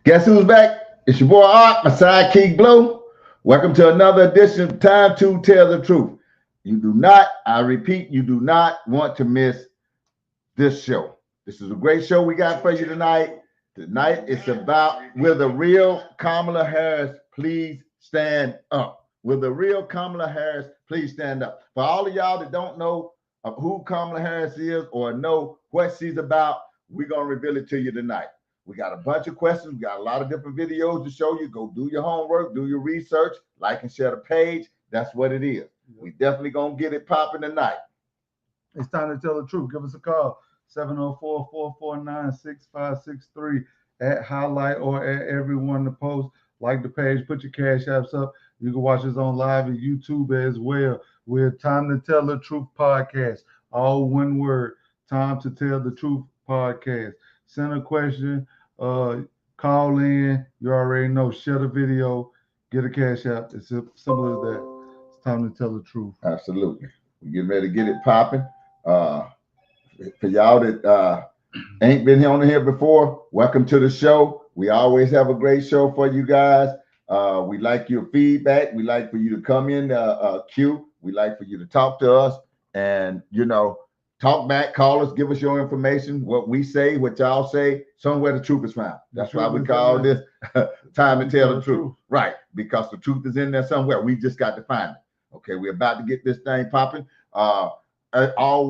Guess who's back? It's your boy Art, my sidekick Blue. Welcome to another edition of Time to Tell the Truth. You do not, I repeat, you do not want to miss this show. This is a great show we got for you tonight. Tonight it's about will the real Kamala Harris please stand up? Will the real Kamala Harris please stand up? For all of y'all that don't know who Kamala Harris is or know what she's about, we're going to reveal it to you tonight. We got a bunch of questions. We got a lot of different videos to show you. Go do your homework, do your research, like and share the page. That's what it is. We definitely going to get it popping tonight. It's time to tell the truth. Give us a call, 704-449-6563 at highlight or at everyone to post. Like the page, put your cash apps up. You can watch us on live and YouTube as well. We're Time to Tell the Truth podcast. All one word, Time to Tell the Truth podcast. Send a question, call in. You already know, share the video, get a cash app. It's simple as that. It's time to tell the truth. Absolutely. We're getting ready to get it popping. For y'all that ain't been on here before, welcome to the show. We always have a great show for you guys. We like your feedback. We like for you to come in queue. We like for you to talk to us and, talk back, call us, give us your information, what we say, what y'all say, somewhere the truth is found. That's why we call this Time to Tell the Truth. Right, because the truth is in there somewhere. We just got to find it. Okay, we're about to get this thing popping. All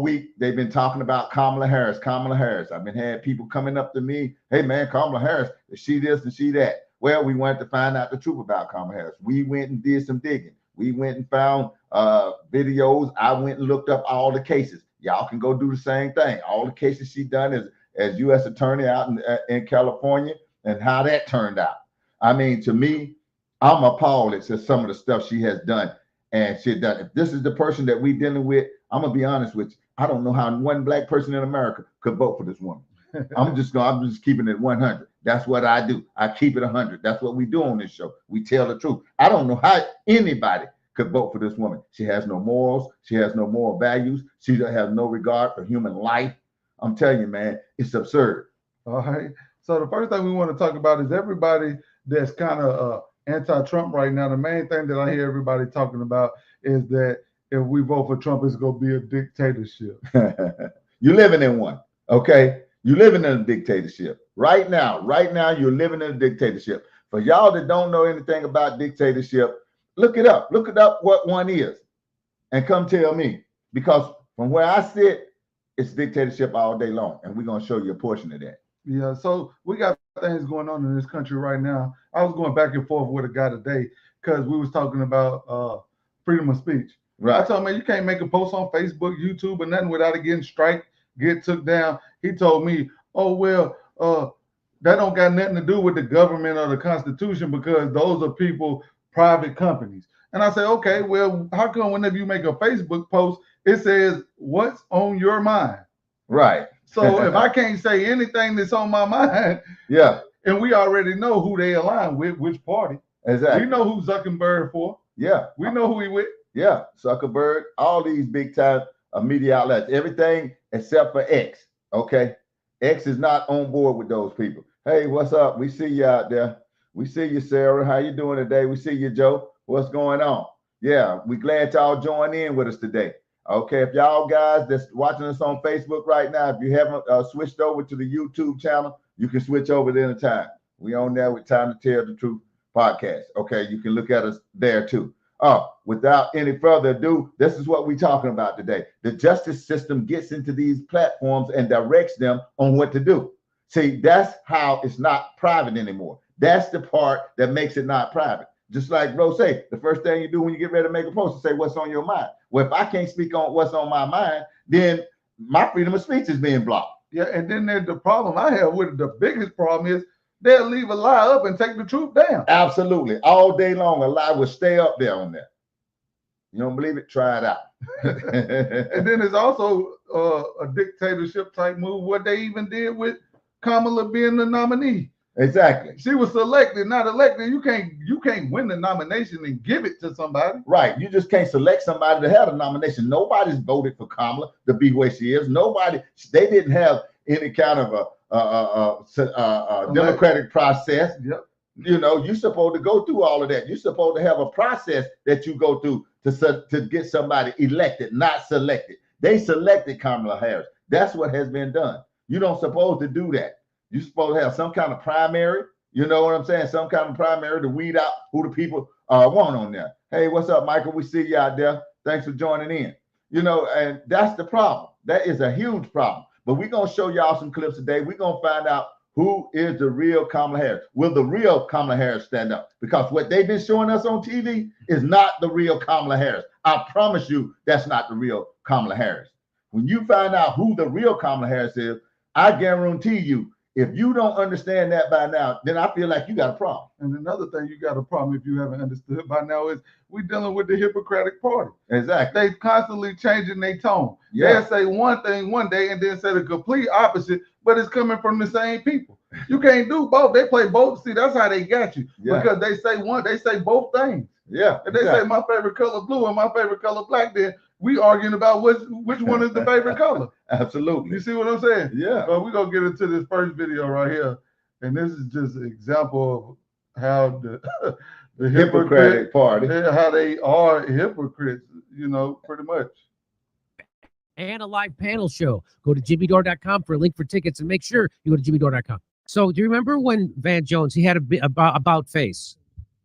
week they've been talking about Kamala Harris. I've been had people coming up to me, hey man, Kamala Harris, is she this and she that? Well, we wanted to find out the truth about Kamala Harris. We went and did some digging. We went and found videos. I went and looked up all the cases. Y'all can go do the same thing. All the cases she done as U.S. attorney out in California and how that turned out. I mean, to me, I'm appalled at some of the stuff she has done and she done. If this is the person that we dealing with, I'm gonna be honest with you. I don't know how one black person in America could vote for this woman. I'm just keeping it 100. That's what I do. I keep it 100. That's what we do on this show. We tell the truth. I don't know how anybody could vote for this woman. She has no morals. She has no moral values. She has no regard for human life. I'm telling you, man, it's absurd. All right. So the first thing we want to talk about is everybody that's kind of anti-Trump right now. The main thing that I hear everybody talking about is that if we vote for Trump, it's going to be a dictatorship. You're living in one, okay? You're living in a dictatorship. Right now, you're living in a dictatorship. For y'all that don't know anything about dictatorship, look it up. Look it up what one is and come tell me. Because from where I sit, it's dictatorship all day long. And we're going to show you a portion of that. Yeah, so we got things going on in this country right now. I was going back and forth with a guy today because we was talking about freedom of speech. Right. I told him, man, you can't make a post on Facebook, YouTube, or nothing without it getting striked, get took down. He told me, oh, well, that don't got nothing to do with the government or the Constitution because those are people, private companies. And I said, okay, well, how come whenever you make a Facebook post, it says what's on your mind? Right. So if I can't say anything that's on my mind, yeah, and we already know who they align with, which party. Exactly. We know who Zuckerberg for. Yeah. We know who he with. Yeah, Zuckerberg, all these big time media outlets, everything except for X. Okay, X is not on board with those people. Hey, what's up? We see you out there. We see you, Sarah. How you doing today? We see you, Joe. What's going on? Yeah, we glad y'all join in with us today. Okay, if y'all guys that's watching us on Facebook right now, if you haven't switched over to the YouTube channel, you can switch over at any time. We on there with Time to Tell the Truth podcast. Okay, you can look at us there too. Without any further ado, this is what we're talking about today. The justice system gets into these platforms and directs them on what to do. See, that's how it's not private anymore. That's the part that makes it not private. Just like bro say, the first thing you do when you get ready to make a post is say what's on your mind. Well, if I can't speak on what's on my mind, then my freedom of speech is being blocked. Yeah, and then there's the problem I have with it. The biggest problem is they'll leave a lie up and take the truth down. Absolutely. All day long, a lie will stay up there on there. You don't believe it? Try it out. And then there's also a dictatorship type move, what they even did with Kamala being the nominee. Exactly. She was selected, not elected. You can't win the nomination and give it to somebody. Right. You just can't select somebody to have a nomination. Nobody's voted for Kamala to be where she is. They didn't have any kind of democratic process. Yep. You know, you're supposed to go through all of that. You're supposed to have a process that you go through to get somebody elected, not selected. They selected Kamala Harris. That's what has been done. You don't supposed to do that. You're supposed to have some kind of primary. You know what I'm saying? Some kind of primary to weed out who the people want on there. Hey, what's up, Michael? We see you out there. Thanks for joining in. You know, and that's the problem. That is a huge problem. But we're going to show y'all some clips today. We're going to find out who is the real Kamala Harris. Will the real Kamala Harris stand up? Because what they've been showing us on TV is not the real Kamala Harris. I promise you that's not the real Kamala Harris. When you find out who the real Kamala Harris is, I guarantee you, if you don't understand that by now, then I feel like you got a problem. And another thing you got a problem if you haven't understood by now is we're dealing with the Hippocratic Party. Exactly. They constantly changing their tone. Yeah. They'll say one thing one day and then say the complete opposite, but it's coming from the same people. You can't do both. They play both. See, that's how they got you. Yeah. Because they say both things. Yeah. If they say my favorite color blue and my favorite color black, then we arguing about which one is the favorite color. Absolutely. You see what I'm saying? Yeah. But we're going to get into this first video right here. And this is just an example of how the Hippocratic Party, how they are hypocrites, you know, pretty much. And a live panel show. Go to jimmydore.com for a link for tickets and make sure you go to jimmydore.com. So do you remember when Van Jones, he had a about face?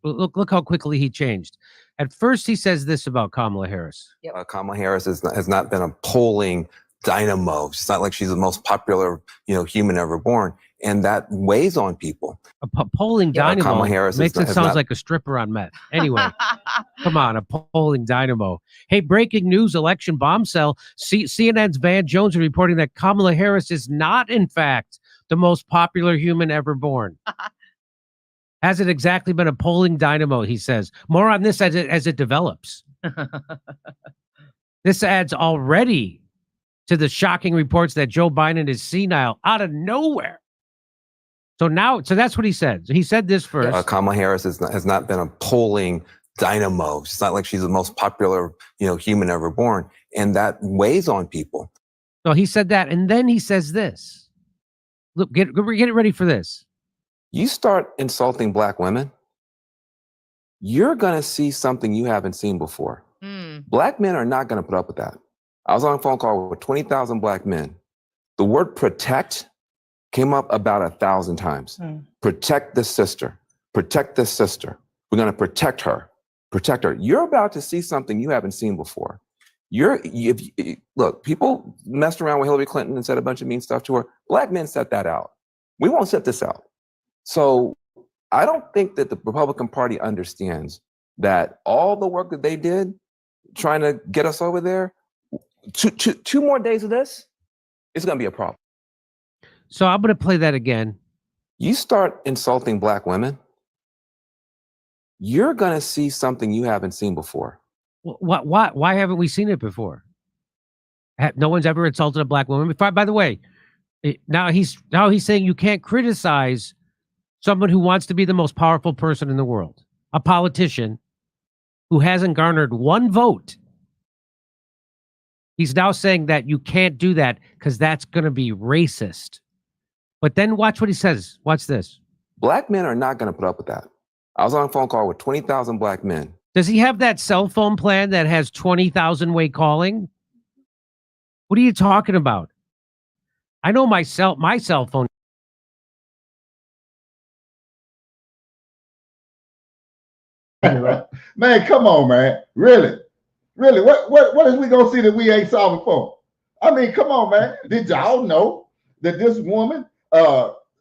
Look how quickly he changed. At first, he says this about Kamala Harris. Yep. Kamala Harris has not been a polling dynamo. It's not like she's the most popular, human ever born, and that weighs on people. A polling dynamo. Kamala Harris makes it sound like a stripper on meth. Anyway, come on, a polling dynamo. Hey, breaking news: election bombshell. CNN's Van Jones is reporting that Kamala Harris is not, in fact, the most popular human ever born. Hasn't exactly been a polling dynamo, he says. More on this as it develops. This adds already to the shocking reports that Joe Biden is senile out of nowhere. So that's what he said. He said this first. Kamala Harris has not been a polling dynamo. It's not like she's the most popular, human ever born, and that weighs on people. So he said that, and then he says this. Look, get ready for this. You start insulting black women, you're going to see something you haven't seen before. Black men are not going to put up with that. I was on a phone call with 20,000 black men. The word protect came up about 1,000 times. Protect this sister. Protect this sister. We're going to protect her. Protect her. You're about to see something you haven't seen before. Look, people messed around with Hillary Clinton and said a bunch of mean stuff to her. Black men set that out. We won't set this out. So I don't think that the Republican Party understands that all the work that they did trying to get us over there, two more days of this, it's going to be a problem. So I'm going to play that again. You start insulting black women, you're going to see something you haven't seen before. Why haven't we seen it before? No one's ever insulted a black woman before. By the way, now he's saying you can't criticize someone who wants to be the most powerful person in the world, a politician who hasn't garnered one vote. He's now saying that you can't do that because that's going to be racist. But then watch what he says. Watch this. Black men are not going to put up with that. I was on a phone call with 20,000 black men. Does he have that cell phone plan that has 20,000 way calling? What are you talking about? I know my cell phone. Man, come on, man. Really? What is we gonna see that we ain't solving for? I mean, come on, man. Did y'all know that this woman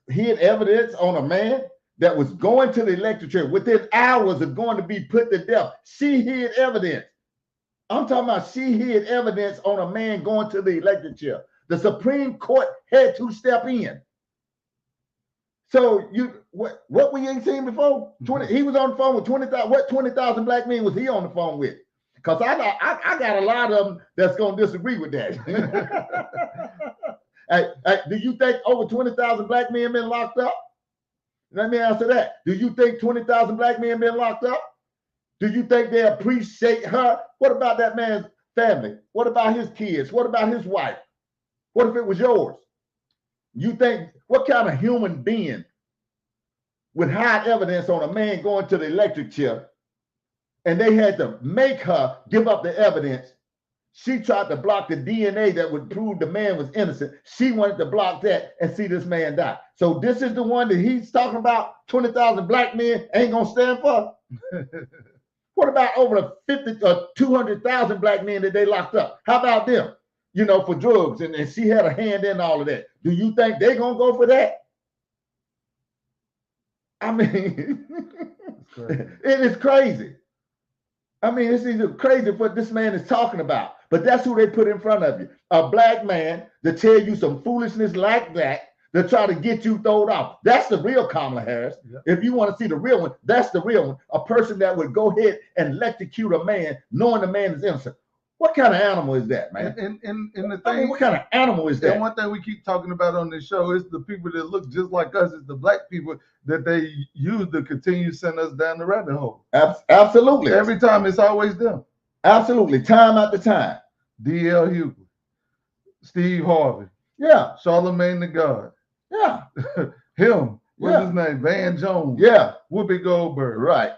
hid evidence on a man that was going to the electric chair within hours of going to be put to death? She hid evidence. I'm talking about she hid evidence on a man going to the electric chair. The Supreme Court had to step in. So what we ain't seen before? He was on the phone with 20,000. What 20,000 black men was he on the phone with? Because I got a lot of them that's gonna disagree with that. Do you think over 20,000 black men been locked up? Let me answer that. Do you think 20,000 black men been locked up? Do you think they appreciate her? What about that man's family? What about his kids? What about his wife? What if it was yours? You think, what kind of human being would hide evidence on a man going to the electric chair, and they had to make her give up the evidence? She tried to block the DNA that would prove the man was innocent. She wanted to block that and see this man die. So this is the one that he's talking about, 20,000 black men ain't gonna stand for? What about over 50 or 200,000 black men that they locked up? How about them? You know, for drugs, and she had a hand in all of that. Do you think they're gonna go for that? I mean, it is crazy. I mean, it's either crazy what this man is talking about, but that's who they put in front of you. A black man to tell you some foolishness like that to try to get you thrown off. That's the real Kamala Harris. Yep. If you want to see the real one, that's the real one. A person that would go ahead and electrocute a man knowing the man is innocent. What kind of animal is that, man? And the thing, I mean, what kind of animal is that? And one thing we keep talking about on this show is the people that look just like us, is the black people that they use to continue to send us down the rabbit hole. Absolutely. Every time it's always them. Absolutely. Time after time. D.L. Hughley, Steve Harvey. Yeah. Charlemagne the God. Yeah. Him. What's his name? Van Jones. Yeah. Whoopi Goldberg. Right.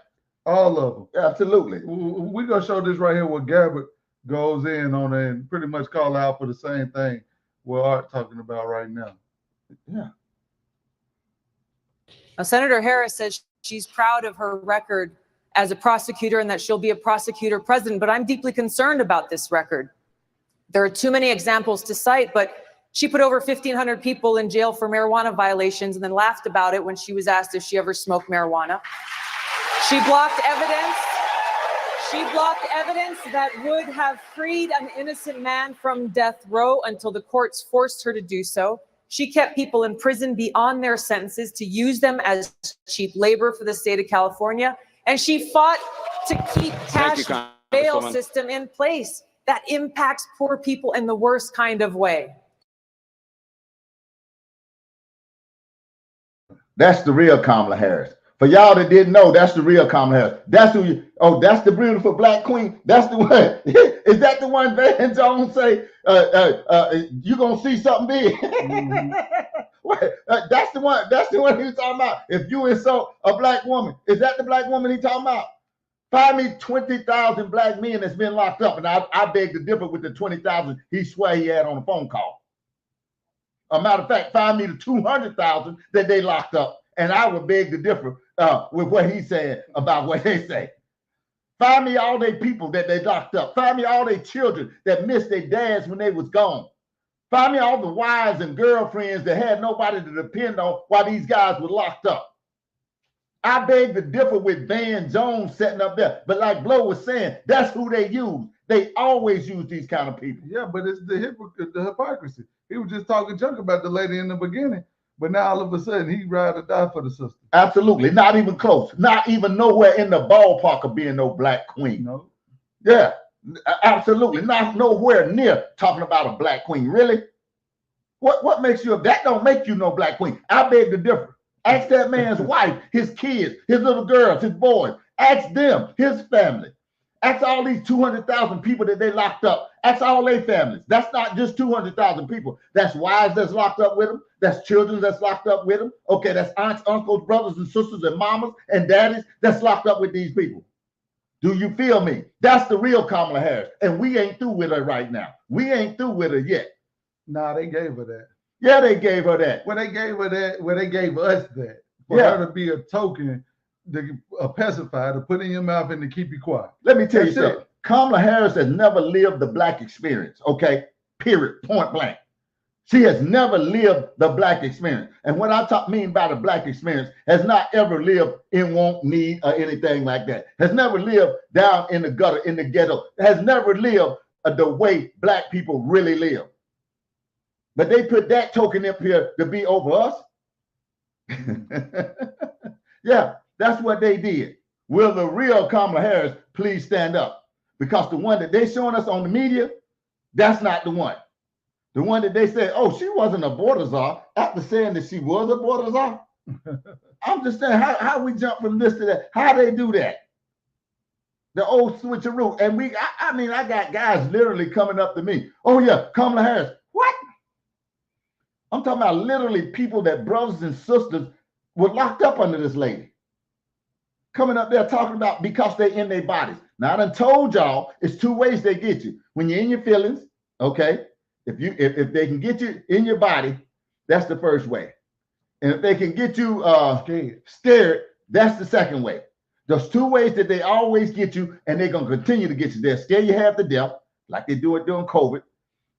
All of them. Absolutely. We're going to show this right here where Gabbard goes in on it and pretty much call out for the same thing we're Art talking about right now. Yeah. Now, Senator Harris says she's proud of her record as a prosecutor and that she'll be a prosecutor president, but I'm deeply concerned about this record. There are too many examples to cite, but she put over 1,500 people in jail for marijuana violations and then laughed about it when she was asked if she ever smoked marijuana. She blocked evidence. She blocked evidence that would have freed an innocent man from death row until the courts forced her to do so. She kept people in prison beyond their sentences to use them as cheap labor for the state of California. And she fought to keep cash bail system in place that impacts poor people in the worst kind of way. That's the real Kamala Harris. For y'all that didn't know, that's the real Kamala Harris. That's who you, oh, that's the beautiful black queen. That's the one. Is that the one Van Jones say, you're going to see something big? That's the one he's talking about. If you insult a black woman, is that the black woman he's talking about? Find me 20,000 black men that's been locked up. And I beg to differ with the 20,000 he swear he had on a phone call. A matter of fact, find me the 200,000 that they locked up. And I would beg to differ with what he said about what they say. Find me all their people that they locked up. Find me all their children that missed their dads when they was gone. Find me all the wives and girlfriends that had nobody to depend on while these guys were locked up. I beg to differ with Van Jones sitting up there. But like Blow was saying, that's who they use. They always use these kind of people. Yeah, but it's the hypocrisy. He was just talking junk about the lady in the beginning. But now all of a sudden he ride or die for the sister. Absolutely. Not even close. Not even nowhere in the ballpark of being no black queen. No. Yeah, absolutely. Not nowhere near talking about a black queen. Really? What makes you, that don't make you no black queen. I beg to differ. Ask that man's wife, his kids, his little girls, his boys. Ask them, his family. Ask all these 200,000 people that they locked up. Ask all their families. That's not just 200,000 people. That's wives that's locked up with them. That's children that's locked up with them. Okay, that's aunts, uncles, brothers and sisters and mamas and daddies that's locked up with these people. Do you feel me? That's the real Kamala Harris. And we ain't through with her right now. We ain't through with her yet. Nah, they gave her that. Yeah, they gave her that. Well, they gave her that. Well, they gave us that. For her to be a token, a pacifier, to put in your mouth and to keep you quiet. Let me tell you something. Kamala Harris has never lived the black experience, okay? Period, point blank. She has never lived the black experience. And what I mean by the black experience, has not ever lived in want, need, or anything like that. Has never lived down in the gutter, in the ghetto. Has never lived the way black people really live. But they put that token up here to be over us. Yeah, that's what they did. Will the real Kamala Harris please stand up? Because the one that they showing us on the media, that's not the one. The one that they said, oh, she wasn't a border czar, after saying that she was a border czar. I'm just saying, how we jump from this to that? How they do that? The old switcheroo. And I mean, I got guys literally coming up to me. Oh, yeah, Kamala Harris. What? I'm talking about literally people that brothers and sisters were locked up under this lady. Coming up there talking about because they're in their bodies. Now I done told y'all it's two ways they get you. When you're in your feelings, okay? If they can get you in your body, that's the first way. And if they can get you scared, that's the second way. There's two ways that they always get you, and they're gonna continue to get you. They'll scare you half to death, like they do it during COVID,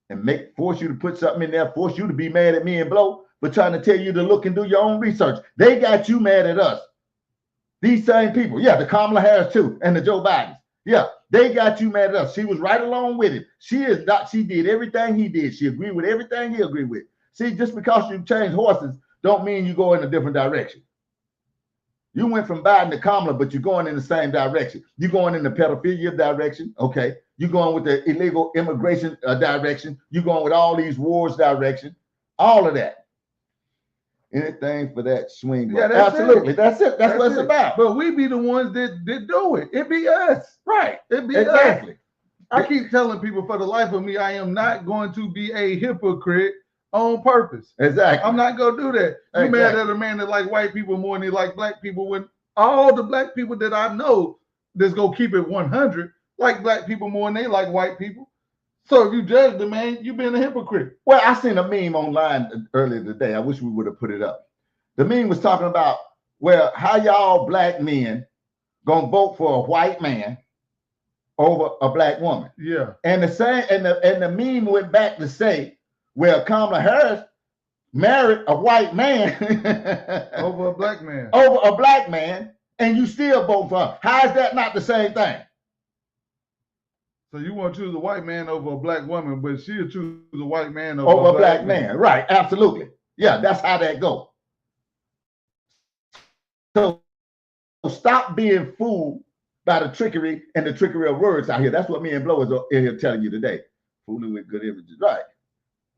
and force you to put something in there, force you to be mad at me and Blow for trying to tell you to look and do your own research. They got you mad at us. These same people, yeah, the Kamala Harris too, and the Joe Bidens, yeah, they got you mad at us. She was right along with him. She did everything he did. She agreed with everything he agreed with. See, just because you change horses don't mean you go in a different direction. You went from Biden to Kamala, but you're going in the same direction. You're going in the pedophilia direction, okay? You're going with the illegal immigration direction. You're going with all these wars direction, all of that. Anything for that swing. Yeah, absolutely. That's it. That's what it's about. But we be the ones that do it. It be us. Right. It be exactly. us. I keep telling people, for the life of me, I am not going to be a hypocrite on purpose. Exactly. I'm not gonna do that. You mad at a man that like white people more than he like black people, when all the black people that I know that's gonna keep it 100 like black people more than they like white people. So if you judge the man, you being a hypocrite. Well, I seen a meme online earlier today. I wish we would have put it up. The meme was talking about, well, how y'all black men gonna vote for a white man over a black woman? Yeah. And the meme went back to say, well, Kamala Harris married a white man over a black man. Over a black man, and you still vote for her. How is that not the same thing? So you want to choose a white man over a black woman, but she'll choose a white man over a black man. Right, absolutely. Yeah, that's how that goes. So stop being fooled by the trickery and the trickery of words out here. That's what me and Blow is in here telling you today. Fooling with good images. Right.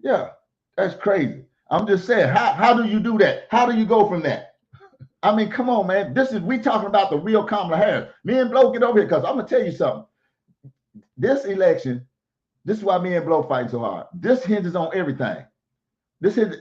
Yeah, that's crazy. I'm just saying, how do you do that? How do you go from that? I mean, come on, man. We talking about the real Kamala Harris. Me and Blow get over here, because I'm gonna tell you something. This election, this is why me and Blow fighting so hard. This hinges on everything.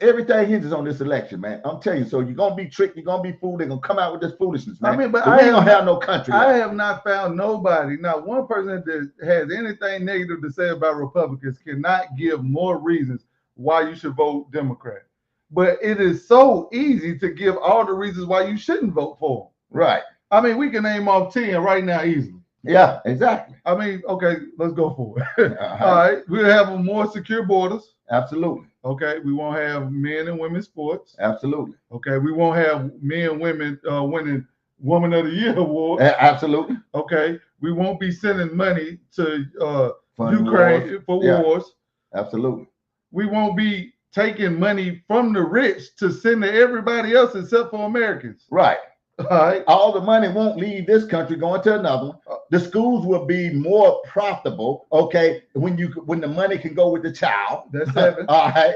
Everything hinges on this election, man. I'm telling you. So you're gonna be tricked, you're gonna be fooled, they're gonna come out with this foolishness, man. I mean, but we ain't gonna have no country. I have not found nobody, not one person that has anything negative to say about Republicans cannot give more reasons why you should vote Democrat. But it is so easy to give all the reasons why you shouldn't vote for them. Right. I mean, we can name off 10 right now easily. Yeah, exactly. I mean, okay, let's go for it. All right, we'll have more secure borders. Absolutely. Okay, we won't have men and women's sports. Absolutely. Okay, we won't have men and women winning Woman of the Year award. Absolutely. Okay, we won't be sending money to Ukraine for wars. Absolutely. We won't be taking money from the rich to send to everybody else except for Americans. Right. All right. All the money won't leave this country going to another one. The schools will be more profitable, okay, when the money can go with the child. That's 7. All right.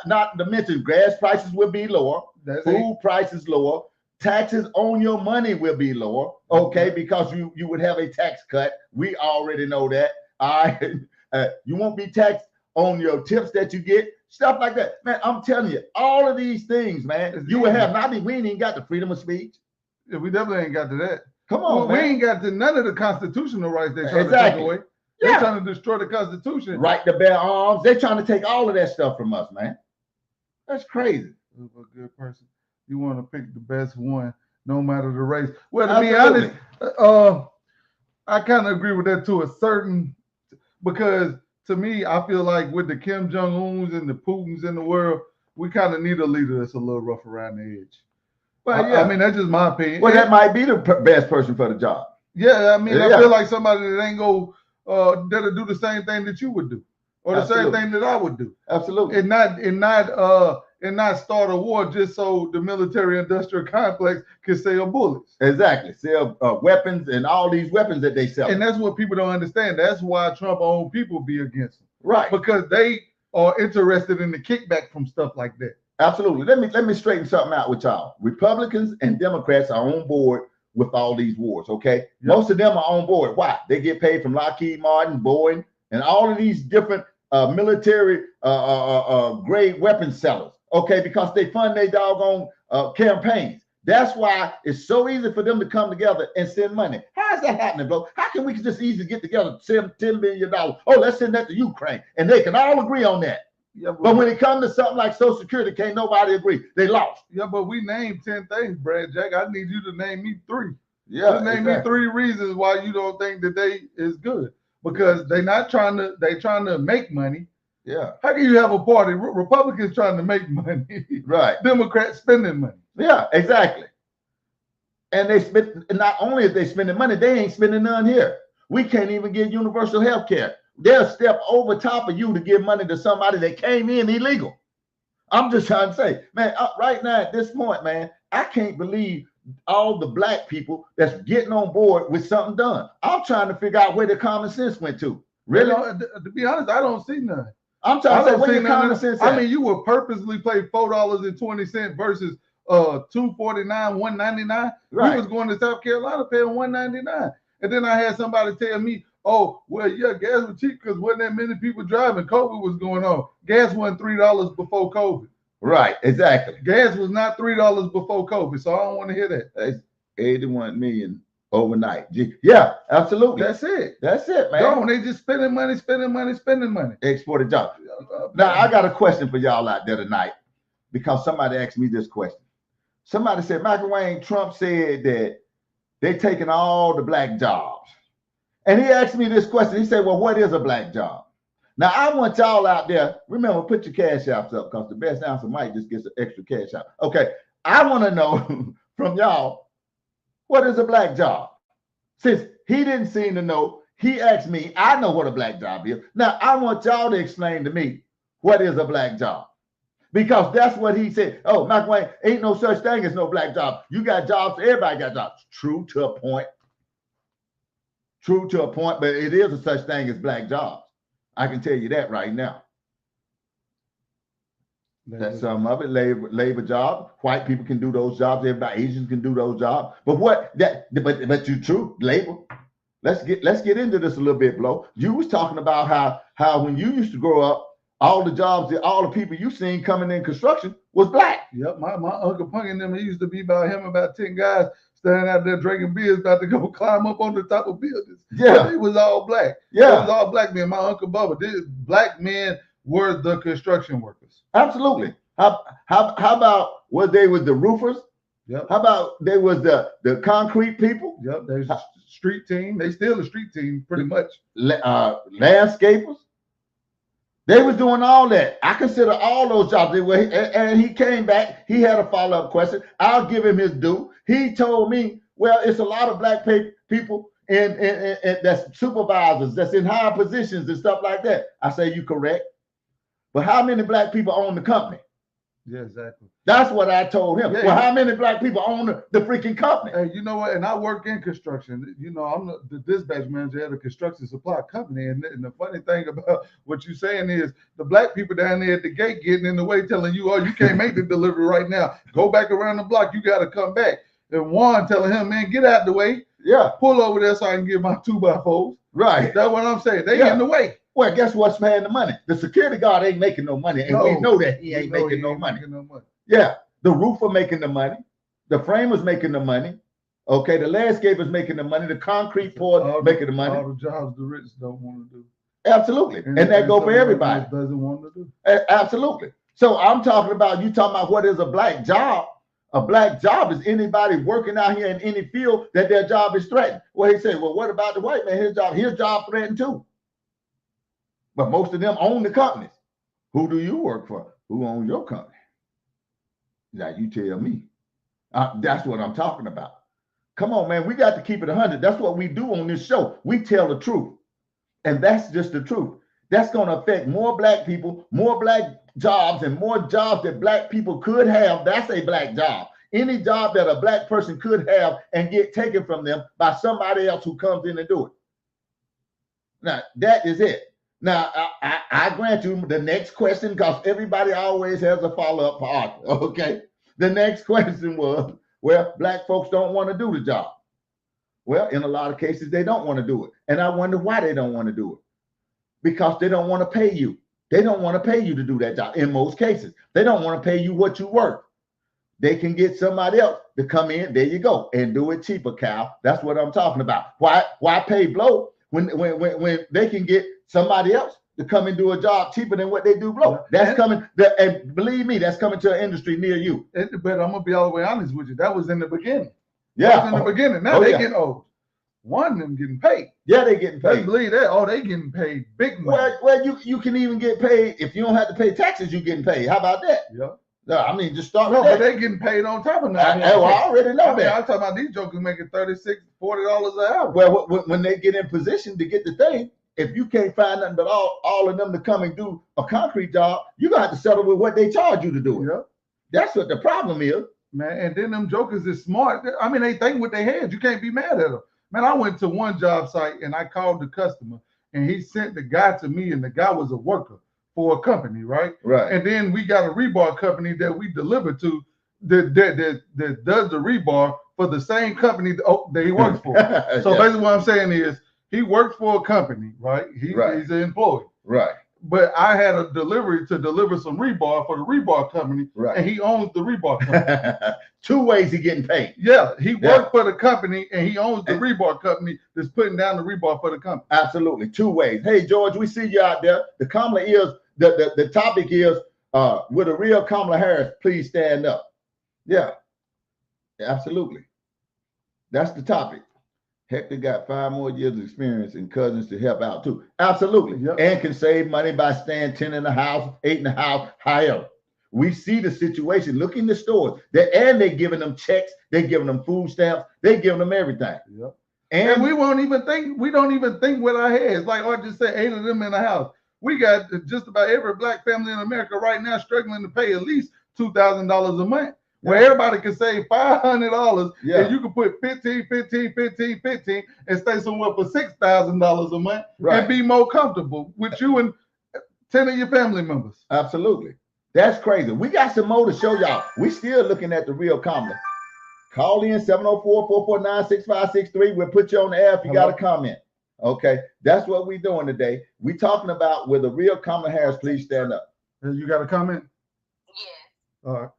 Not to mention gas prices will be lower. That's food 8. prices lower. Taxes on your money will be lower, okay, because you would have a tax cut. We already know that. All right. You won't be taxed on your tips that you get. Stuff like that, man. I'm telling you, all of these things, man. You will have. We ain't even got the freedom of speech. Yeah, we definitely ain't got to that. Come on, we man. ain't got to none of the constitutional rights they're trying to take away. They're trying to destroy the Constitution. Right to bear arms. They're trying to take all of that stuff from us, man. That's crazy. A good person. You want to pick the best one, no matter the race. Well, to be honest, I kind of agree with that to a certain, because to me, I feel like with the Kim Jong-uns and the Putins in the world, we kind of need a leader that's a little rough around the edge. But yeah, I mean, that's just my opinion. Well, that might be the best person for the job. Yeah, I mean, I feel like somebody that ain't that'll do the same thing that you would do, or the same thing that I would do. Absolutely. And not start a war just so the military-industrial complex can sell bullets. Exactly. Sell weapons and all these weapons that they sell. And that's what people don't understand. That's why Trump-owned people be against him. Right. Because they are interested in the kickback from stuff like that. Absolutely. Let me straighten something out with y'all. Republicans and Democrats are on board with all these wars, okay? Yep. Most of them are on board. Why? They get paid from Lockheed Martin, Boeing, and all of these different military grade weapon sellers, okay, because they fund their doggone campaigns. That's why it's so easy for them to come together and send money. How is that happening, bro? How can we just easily get together, send $10 billion? Oh, let's send that to Ukraine. And they can all agree on that. Yeah, but when it comes to something like Social Security, can't nobody agree. They lost. Yeah, but we named 10 things, Brad Jack. I need you to name me 3. Yeah, just name me 3 reasons why you don't think that they is good. Because they trying to make money. Yeah. How can you have a party? Republicans trying to make money. Right. Democrats spending money. Yeah, exactly. And they spend, not only are they spending money, they ain't spending none here. We can't even get universal health care. They'll step over top of you to give money to somebody that came in illegal. I'm just trying to say, man, right now at this point, man, I can't believe all the black people that's getting on board with something done. I'm trying to figure out where the common sense went to. Really? To be honest, I don't see none. I'm trying to say, where your common sense at? I mean, you would purposely play $4.20 versus $2.49, $1.99. Right. We was going to South Carolina paying $1.99. And then I had somebody tell me, oh, well, yeah, gas was cheap because wasn't that many people driving. COVID was going on. Gas wasn't $3 before COVID. Right, exactly. Gas was not $3 before COVID, so I don't want to hear that. That's 81 million overnight. Yeah, absolutely. That's it. That's it, man. No, they just spending money. Exported jobs. Now, I got a question for y'all out there tonight because somebody asked me this question. Somebody said, Michael Wayne, Trump said that they're taking all the black jobs. And he asked me this question. He said, well, what is a black job? Now, I want y'all out there, remember, put your cash apps up because the best answer might just get some extra cash out. Okay, I want to know from y'all, what is a black job? Since he didn't seem to know, he asked me, I know what a black job is. Now, I want y'all to explain to me, what is a black job? Because that's what he said. Oh, Michael Wayne, ain't no such thing as no black job. You got jobs, everybody got jobs. True to a point. True to a point, but it is a such thing as black jobs. I can tell you that right now. That's some of it, labor job. White people can do those jobs. Everybody, Asians can do those jobs. But but you true labor. Let's get into this a little bit, Blow. You was talking about how when you used to grow up, all the jobs that all the people you seen coming in construction was black. Yep, my Uncle Punk and them, he used to be about 10 guys standing out there drinking beers, about to go climb up on the top of buildings. Yeah, it was all black. Yeah, it was all black men. My Uncle Bubba, black men were the construction workers. Absolutely. How about what they was the roofers? Yep. How about they was the concrete people? Yep. There's a street team. They still a street team, pretty much. Landscapers. They was doing all that. I consider all those jobs. And he came back. He had a follow-up question. I'll give him his due. He told me, well, it's a lot of black people and that's supervisors, that's in higher positions and stuff like that. I say, you correct. But how many black people own the company? Yeah, exactly. That's what I told him. Yeah, well, how many black people own the freaking company? Hey, you know what? And I work in construction. You know, I'm the dispatch manager at a construction supply company. And the funny thing about what you're saying is the black people down there at the gate getting in the way, telling you, oh, you can't make the delivery right now. Go back around the block. You got to come back. And Juan telling him, man, get out the way. Yeah. Pull over there so I can get my 2x4s. Right. That's what I'm saying. They in the way. Well, guess what's paying the money? The security guard ain't making no money. And we know that he ain't making no money. Yeah. The roofer making the money. The framer's making the money. Okay. The landscaper's making the money. The concrete pourer making the money. All the jobs the rich don't want to do. Absolutely. And that go for everybody. Doesn't want to do. Absolutely. So I'm talking about, you talking about what is a black job. A black job is anybody working out here in any field that their job is threatened. Well, he said, well, what about the white man? His job threatened too. But most of them own the companies. Who do you work for? Who owns your company? Now you tell me. That's what I'm talking about. Come on, man. We got to keep it 100. That's what we do on this show. We tell the truth. And that's just the truth. That's going to affect more black people, more black jobs, and more jobs that black people could have. That's a black job. Any job that a black person could have and get taken from them by somebody else who comes in and do it. Now, that is it. Now, I grant you the next question, because everybody always has a follow-up part, okay? The next question was, well, black folks don't want to do the job. Well, in a lot of cases, they don't want to do it. And I wonder why they don't want to do it. Because they don't want to pay you. They don't want to pay you to do that job. In most cases, they don't want to pay you what you worth. They can get somebody else to come in. There you go, and do it cheaper, Cal. That's what I'm talking about. Why pay blow when they can get somebody else to come and do a job cheaper than what they do blow? That's coming. And believe me, that's coming to an industry near you. But I'm gonna be all the way honest with you. That was in the beginning. Yeah, that was in the beginning. Now they getting old. One of them getting paid. Yeah, they getting paid. Let's believe that. Oh, they getting paid big money. Well, you can even get paid if you don't have to pay taxes. You getting paid. How about that? Yeah. No, I mean, just start with but that. they getting paid on top of that. I already know that. I'm talking about these jokers making $36, $40 an hour. Well, when they get in position to get the thing, if you can't find nothing but all of them to come and do a concrete job, you're gonna have to settle with what they charge you to do it. Yeah. That's what the problem is. Man, and then them jokers is smart. I mean, they think with their heads. You can't be mad at them. Man, I went to one job site and I called the customer and he sent the guy to me, and the guy was a worker for a company, right? Right. And then we got a rebar company that we deliver to that does the rebar for the same company that he works for. So basically what I'm saying is he works for a company, right? He's an employee. Right. But I had a delivery to deliver some rebar for the rebar company, right. And he owns the rebar company. 2 ways he getting paid. Yeah, he worked for the company and he owns the rebar company that's putting down the rebar for the company. Absolutely, 2 ways. Hey, George, we see you out there. The Kamala is the topic is with a real Kamala Harris, please stand up. Yeah, absolutely. That's the topic. Hector got 5 more years of experience and cousins to help out too. Absolutely. Yep. And can save money by staying 10 in the house, 8 in the house, higher. We see the situation. Look in the stores. And they're giving them checks. They're giving them food stamps. They're giving them everything. Yep. And we don't even think with our heads. Like I just said, 8 of them in the house. We got just about every black family in America right now struggling to pay at least $2,000 a month. Where everybody can save $500 and you can put 15, and stay somewhere for $6,000 a month and be more comfortable with you and 10 of your family members. Absolutely. That's crazy. We got some more to show y'all. We still looking at the real Kamala. Call in 704-449-6563. We'll put you on the air if you got a comment. Okay. That's what we're doing today. We're talking about with the real Kamala Harris, please stand up. You got a comment? Yeah. All right.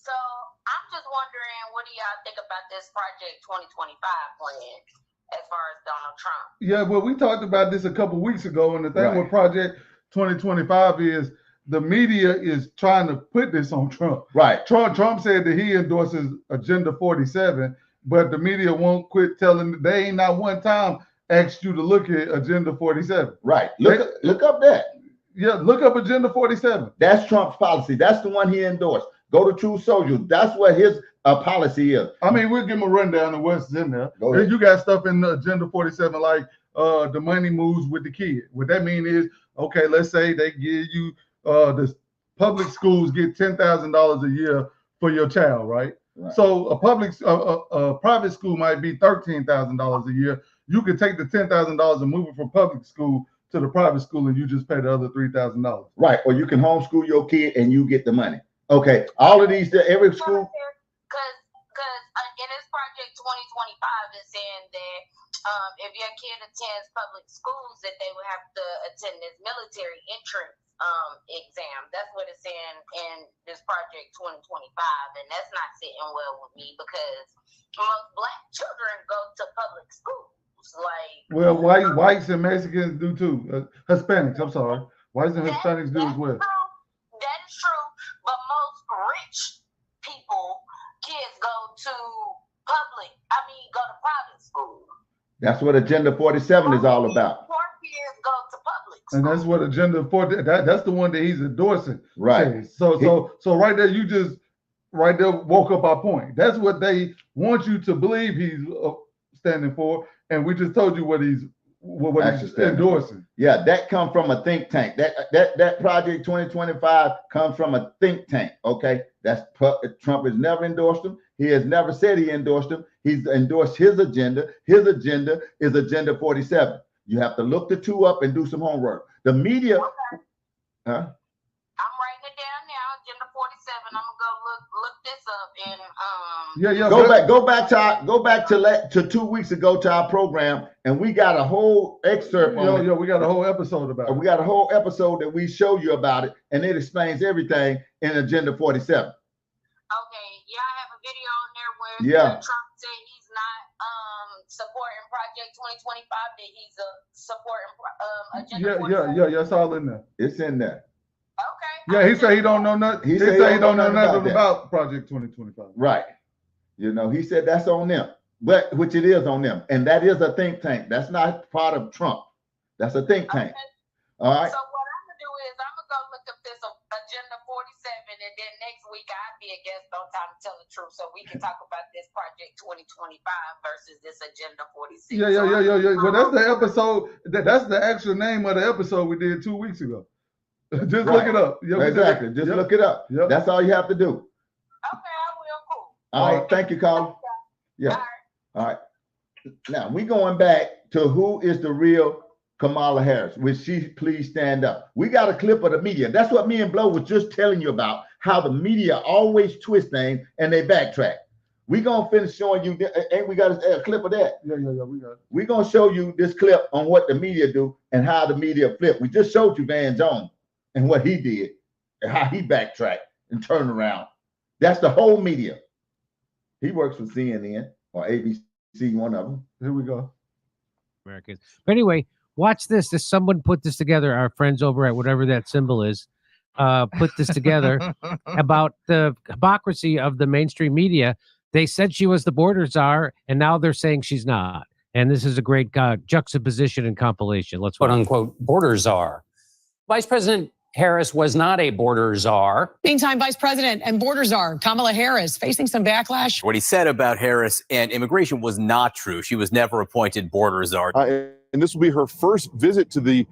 So I'm just wondering, what do y'all think about this Project 2025 plan as far as Donald Trump? Yeah, well, we talked about this a couple weeks ago, and the thing with Project 2025 is the media is trying to put this on Trump. Right. Trump said that he endorses Agenda 47, but the media won't quit telling. They ain't not one time asked you to look at Agenda 47. Right. Look up that. Yeah, look up Agenda 47. That's Trump's policy. That's the one he endorsed. Go to True Social. That's what his policy is. I mean, we'll give him a rundown of what's in there. You got stuff in Agenda 47 like the money moves with the kid. What that mean is, okay, let's say they give you the public schools get $10,000 a year for your child, right? So a private school might be $13,000 a year. You could take the $10,000 and move it from public school to the private school, and you just pay the other $3,000. Right, or you can homeschool your kid and you get the money. Okay, all of these, every school. Because in this Project 2025, it's saying that if your kid attends public schools, that they would have to attend this military entrance exam. That's what it's saying in this Project 2025, and that's not sitting well with me because most black children go to public schools. Well, whites and Mexicans do too. Hispanics, I'm sorry. Whites and Hispanics do as well. That is true, but most rich kids go to private school. That's what Agenda 47 is all about. Poor kids go to public school. And that's what Agenda 40. That's the one that he's endorsing. Right. So right there, you just woke up our point. That's what they want you to believe he's standing for, and we just told you what he's endorsing. Yeah, that comes from a think tank. That Project 2025 comes from a think tank. Okay, Trump has never endorsed him. He has never said he endorsed him. He's endorsed his agenda. His agenda is Agenda 47. You have to look the two up and do some homework. The media. Okay. Huh? I'm writing it down now. Agenda 47. I'm gonna go look look this up and Go back to 2 weeks ago to our program, and we got a whole excerpt on it. We got a whole episode about it. We got a whole episode that we show you about it, and it explains everything in Agenda 47. Okay, yeah, I have a video on there where Trump said he's not supporting Project 2025, that he's supporting Agenda 47. Yeah, it's all in there. It's in there. Okay. Yeah, he said he don't know nothing. He said he don't know nothing about Project 2025. Right. You know, he said that's on them, which it is on them, and that is a think tank. That's not part of Trump. That's a think tank. Okay. All right. So what I'm gonna do is I'm gonna go look up this Agenda 47, and then next week I'll be a guest on Time to Tell the Truth, so we can talk about this Project 2025 versus this Agenda 46. Yeah. Well, that's the episode. That's the actual name of the episode we did 2 weeks ago. Just look it up. Yeah, exactly. Just look it up. Yep. That's all you have to do. Okay, I will. Cool. All right. Thank you, Colin. Yeah. All right. Now we going back to who is the real Kamala Harris. Will she please stand up? We got a clip of the media. That's what me and Blow was just telling you about, how the media always twist things and they backtrack. We gonna finish showing you, and we got a clip of that. Yeah, we got it. We gonna show you this clip on what the media do and how the media flip. We just showed you Van Jones and what he did and how he backtracked and turned around. That's the whole media. He works for CNN or ABC, one of them. Here we go. Americans. But anyway, watch this. Someone put this together. Our friends over at whatever that symbol is, put this together about the hypocrisy of the mainstream media. They said she was the border czar, and now they're saying she's not. And this is a great juxtaposition and compilation. Let's quote unquote border czar. Vice President Harris was not a border czar. Meantime, Vice President and border czar Kamala Harris facing some backlash. What he said about Harris and immigration was not true. She was never appointed border czar. And this will be her first visit to the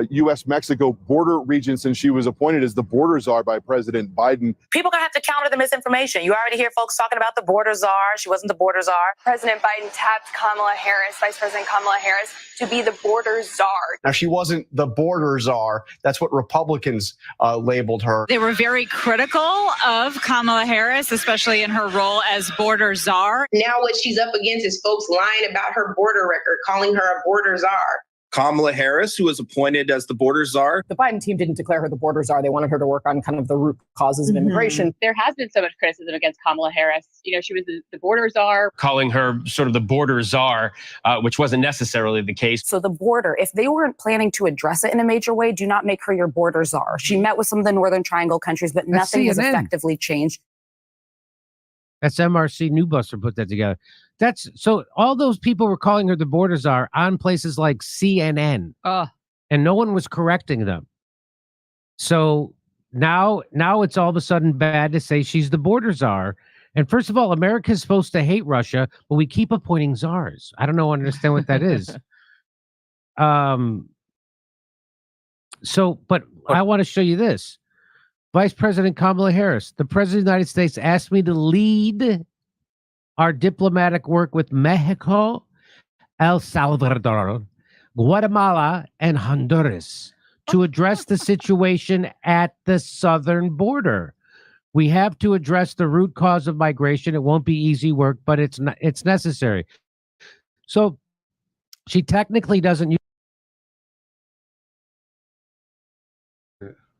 U.S.-Mexico border region since she was appointed as the border czar by President Biden. People are going to have to counter the misinformation. You already hear folks talking about the border czar. She wasn't the border czar. President Biden tapped Kamala Harris, Vice President Kamala Harris, to be the border czar. Now, she wasn't the border czar. That's what Republicans labeled her. They were very critical of Kamala Harris, especially in her role as border czar. Now what she's up against is folks lying about her border record, calling her a border czar. Kamala Harris, who was appointed as the border czar. The Biden team didn't declare her the border czar. They wanted her to work on kind of the root causes of immigration. There has been so much criticism against Kamala Harris. You know, she was the border czar. Calling her sort of the border czar, which wasn't necessarily the case. So the border, if they weren't planning to address it in a major way, do not make her your border czar. She met with some of the Northern Triangle countries, but nothing has effectively changed. That's MRC Newbuster put that together. That's so all those people were calling her the border czar on places like CNN, and no one was correcting them. So now it's all of a sudden bad to say she's the border czar. And first of all, America's supposed to hate Russia, but we keep appointing czars. I don't understand what that is. But I want to show you this. Vice President Kamala Harris, the President of the United States asked me to lead our diplomatic work with Mexico, El Salvador, Guatemala, and Honduras to address the situation at the southern border. We have to address the root cause of migration. It won't be easy work, but it's necessary. So she technically doesn't use.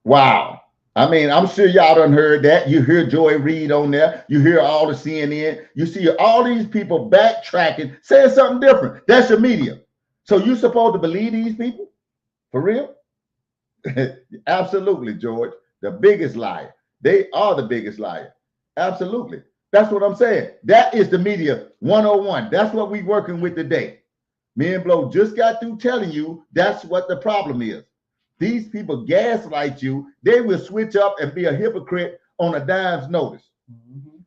Wow. I mean, I'm sure y'all done heard that. You hear Joy Reid on there. You hear all the CNN. You see all these people backtracking, saying something different. That's your media. So you supposed to believe these people? For real? Absolutely, George. The biggest liar. They are the biggest liar. Absolutely. That's what I'm saying. That is the media 101. That's what we working with today. Me and Blow just got through telling you that's what the problem is. These people gaslight you. They will switch up and be a hypocrite on a dime's notice.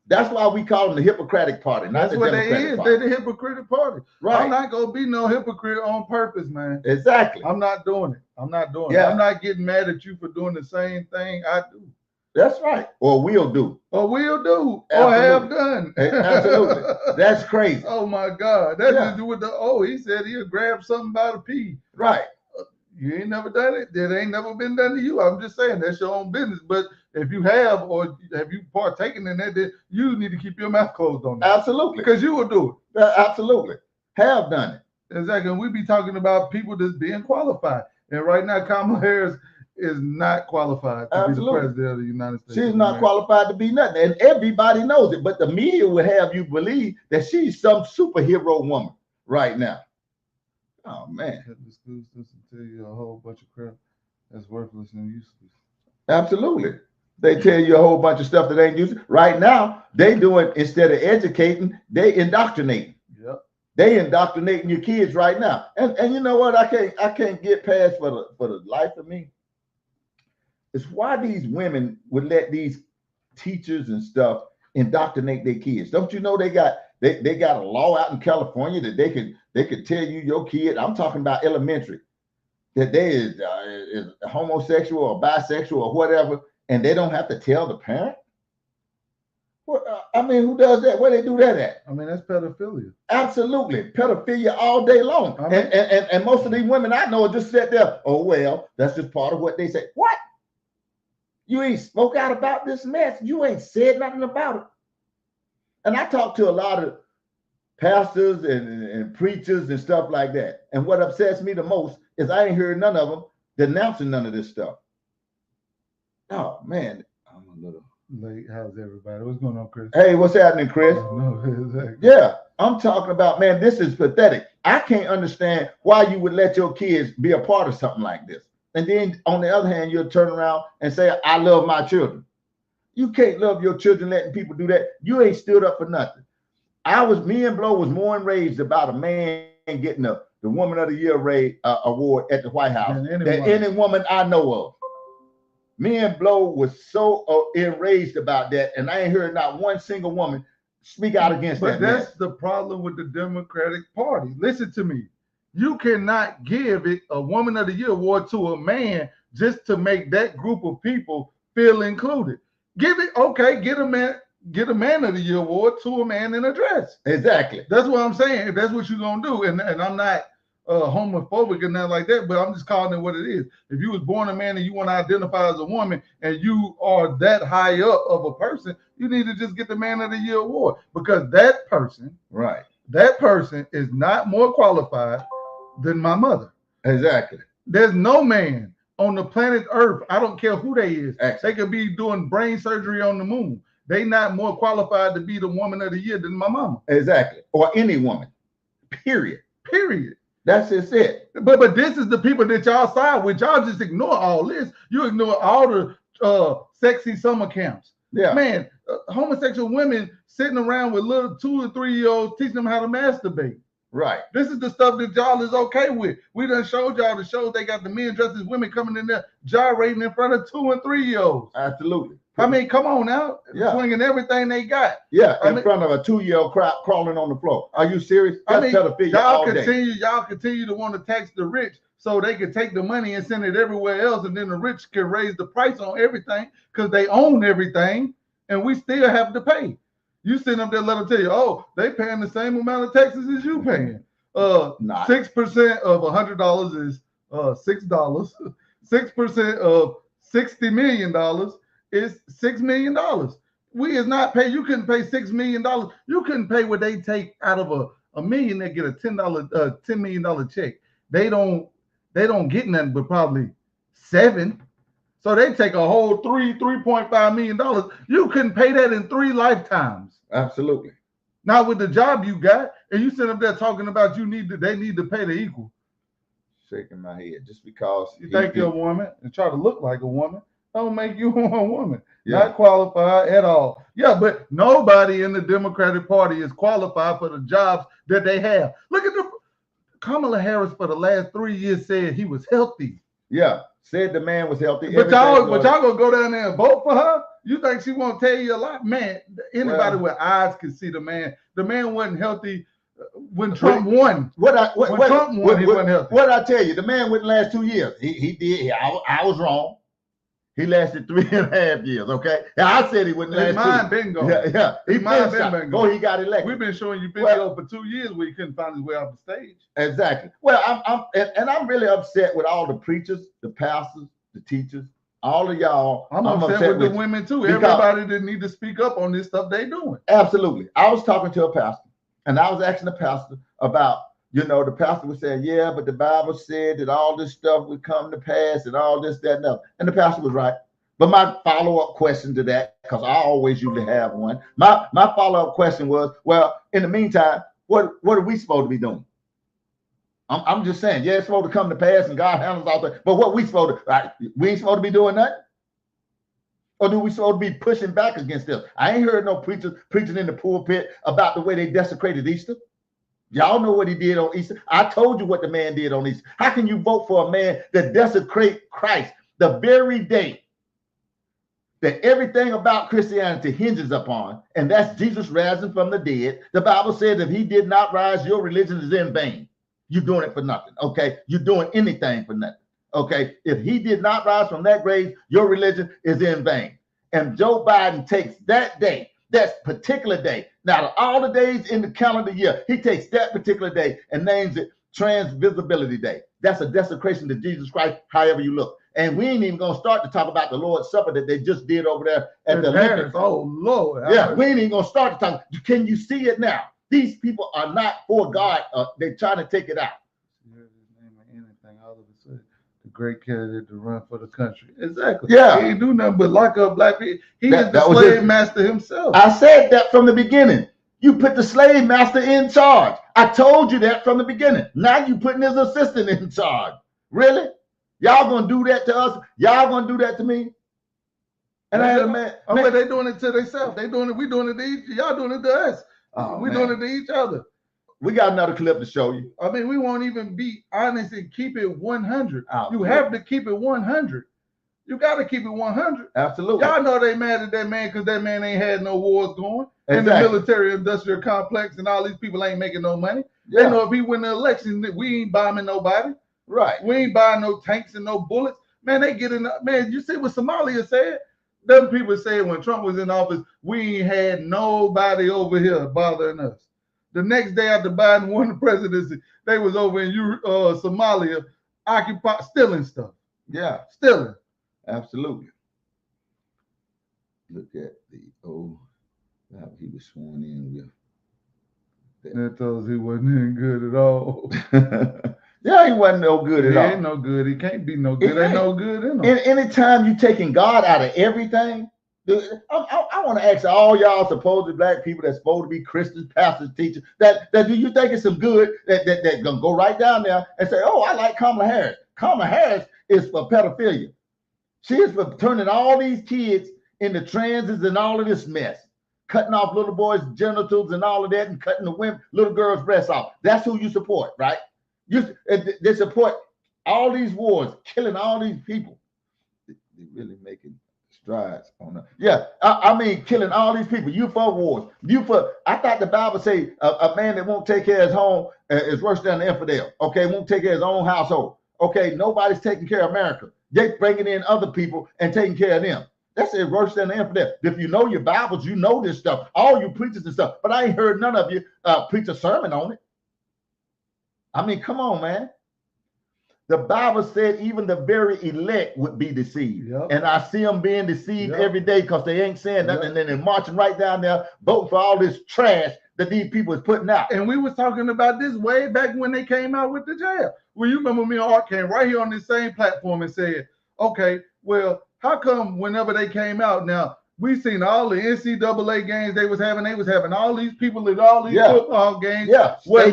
That's why we call them the Hippocratic Party. Not That's what they is. They're the hypocritic party. Right. I'm not going to be no hypocrite on purpose, man. Exactly. I'm not doing it. I'm not doing it. I'm not getting mad at you for doing the same thing I do. That's right. Or will do. Or will do. Absolutely. Or have done. Absolutely. That's crazy. Oh, my God. That has to do with he said he'll grab something by the pee. Right. You ain't never done it. It ain't never been done to you. I'm just saying that's your own business. But If you have or have you partaken in that, then you need to keep your mouth closed on that. Absolutely. Because you will do it. Absolutely. Have done it. Exactly. And we be talking about people that's being qualified. And right now, Kamala Harris is not qualified to be the president of the United States. She's not qualified to be nothing. And everybody knows it. But the media will have you believe that she's some superhero woman right now. Oh, man. The school system tell you a whole bunch of crap that's worthless and useless. Absolutely. They tell you a whole bunch of stuff that ain't useful. Right now, they doing, instead of educating, they indoctrinating. Yep. They indoctrinating your kids right now. And you know what? I can't get past for the life of me. It's why these women would let these teachers and stuff indoctrinate their kids. Don't you know they got a law out in California that they could tell you your kid, I'm talking about elementary, that they is homosexual or bisexual or whatever, and they don't have to tell the parent? Well, I mean, who does that? Where they do that at? I mean, that's pedophilia. Absolutely. Pedophilia all day long. I mean, and most of these women I know just sit there, oh, well, that's just part of what they say. What? You ain't spoke out about this mess. You ain't said nothing about it. And I talk to a lot of pastors and preachers and stuff like that. And what upsets me the most is I ain't heard none of them denouncing none of this stuff. Oh, man. I'm a little late. How's everybody? What's going on, Chris? Hey, what's happening, Chris? No, exactly. Yeah, I'm talking about, man, this is pathetic. I can't understand why you would let your kids be a part of something like this. And then on the other hand, you'll turn around and say, I love my children. You can't love your children letting people do that. You ain't stood up for nothing. Me and Blow was more enraged about a man getting the Woman of the Year award at the White House than any woman I know of. Me and Blow was so enraged about that, and I ain't heard not one single woman speak out against that. But that's the problem with the Democratic Party. Listen to me. You cannot give it a Woman of the Year award to a man just to make that group of people feel included. Get a man of the Year award to a man in a dress. Exactly. That's what I'm saying. If that's what you're gonna do, and I'm not homophobic and nothing like that, but I'm just calling it what it is. If you was born a man and you want to identify as a woman and you are that high up of a person, you need to just get the Man of the Year award, because that person is not more qualified than my mother. Exactly. There's no man on the planet Earth, I don't care who they is, they could be doing brain surgery on the moon. They not more qualified to be the Woman of the Year than my mama. Exactly. Or any woman. Period. That's just it. But this is the people that y'all side with. Y'all just ignore all this. You ignore all the sexy summer camps. Yeah. Man, homosexual women sitting around with little 2 or 3 year olds teaching them how to masturbate. Right. This is the stuff that y'all is okay with. We done showed y'all the shows they got the men dressed as women coming in there gyrating in front of 2 and 3 year olds. Absolutely. I mean, come on now. Yeah. Swinging everything they got. Yeah, in front of a 2-year-old crawling on the floor. Are you serious? That's pedophilia all day. Y'all continue to want to tax the rich so they can take the money and send it everywhere else, and then the rich can raise the price on everything because they own everything, and we still have to pay. You sitting up there, let them tell you, oh, they paying the same amount of taxes as you paying. 6% of $100 is $6. 6% of $60 million is $6 million. We is not pay. You couldn't pay $6 million. You couldn't pay what they take out of a million. They get a $10 million check. They don't get nothing but probably 7. So they take a whole $3.5 million. You couldn't pay that in 3 lifetimes. Absolutely. Now with the job you got, and you sit up there talking about they need to pay the equal. Shaking my head just because you think you're a woman and try to look like a woman. Don't make you a woman. Yeah. Not qualified at all. Yeah, but nobody in the Democratic Party is qualified for the jobs that they have. Look at Kamala Harris for the last 3 years said he was healthy. Yeah, said the man was healthy. But y'all gonna go down there and vote for her? You think she won't tell you a lot? Man, anybody with eyes can see the man. The man wasn't healthy when Trump won. Trump won, he wasn't healthy. What I tell you, the man went the last 2 years. He did. I was wrong. He lasted 3.5 years. Okay, I said he wouldn't last. His mind been gone. Yeah. His mind been gone. Before he got elected. We've been showing you video for 2 years where he couldn't find his way off the stage. Exactly. Well, I'm really upset with all the preachers, the pastors, the teachers, All of y'all. I'm upset with the women too. Everybody that need to speak up on this stuff they doing. Absolutely. I was talking to a pastor, and I was asking the pastor about, the pastor was saying, yeah, but the Bible said that all this stuff would come to pass and all this, that, and that. And the pastor was right. But my follow-up question to that, because I always usually have one, my follow-up question was, well, in the meantime, what are we supposed to be doing? I'm just saying, yeah, it's supposed to come to pass and God handles all that. But what we supposed to, we ain't supposed to be doing that? Or do we supposed to be pushing back against this? I ain't heard no preachers preaching in the pulpit about the way they desecrated Easter. Y'all know what he did on Easter. I told you what the man did on Easter. How can you vote for a man that desecrates Christ the very day that everything about Christianity hinges upon, and that's Jesus rising from the dead? The Bible says if he did not rise, your religion is in vain. You're doing it for nothing, okay? You're doing anything for nothing, okay? If he did not rise from that grave, your religion is in vain. And Joe Biden takes that day, that particular day. Now, all the days in the calendar year, he takes that particular day and names it Transvisibility Day. That's a desecration to Jesus Christ, however you look. And we ain't even going to start to talk about the Lord's Supper that they just did over there at the Olympics. Oh, Lord. Yeah, we ain't even going to start to talk. Can you see it now? These people are not for God. They're trying to take it out. The great candidate to run for the country. Exactly. Yeah. He ain't do nothing but lock up black people. He is the slave master himself. I said that from the beginning. You put the slave master in charge. I told you that from the beginning. Now you putting his assistant in charge. Really? Y'all gonna do that to us? Y'all gonna do that to me? And I had a man. But they doing it to themselves. They doing it. We doing it to each. Y'all doing it to us. We doing it to each other. We got another clip to show you. I mean, we won't even be honest and keep it 100. You have to keep it 100. You got to keep it 100. Absolutely. Y'all know they mad at that man because that man ain't had no wars going in the military-industrial complex, and all these people ain't making no money. Yeah. They know if he win the election, we ain't bombing nobody. Right. We ain't buying no tanks and no bullets. Man, they get in. Man, you see what Somalia said? Them people said when Trump was in office, we ain't had nobody over here bothering us. The next day after Biden won the presidency, they was over in Somalia, stealing stuff. Yeah. Stealing. Absolutely. Look at how he was sworn in with. That tells us he wasn't in good at all. Yeah, he wasn't no good at all. He ain't no good. He can't be no good. Ain't no good in him. Anytime you taking God out of everything, I want to ask all y'all supposed black people that's supposed to be Christians, pastors, teachers, that do you think it's some good that gonna go right down there and say, oh, I like Kamala Harris. Kamala Harris is for pedophilia. She is for turning all these kids into transes and all of this mess, cutting off little boys' genitals and all of that, and cutting the little girls' breasts off. That's who you support, right? They support all these wars, killing all these people. They're really making strides on that. Yeah, I mean, killing all these people. You for wars. I thought the Bible say a man that won't take care of his home is worse than an infidel. Okay, won't take care of his own household. Okay, nobody's taking care of America. They're bringing in other people and taking care of them. That's it, worse than an infidel. If you know your Bibles, you know this stuff. All you preachers and stuff. But I ain't heard none of you preach a sermon on it. I mean, come on, man. The Bible said even the very elect would be deceived. Yep. And I see them being deceived every day because they ain't saying nothing. And then they're marching right down there, voting for all this trash that these people is putting out. And we was talking about this way back when they came out with the jab. Well, you remember me and Art came right here on this same platform and said, okay, well, how come whenever they came out now, we seen all the NCAA games they was having all these people at all these football games with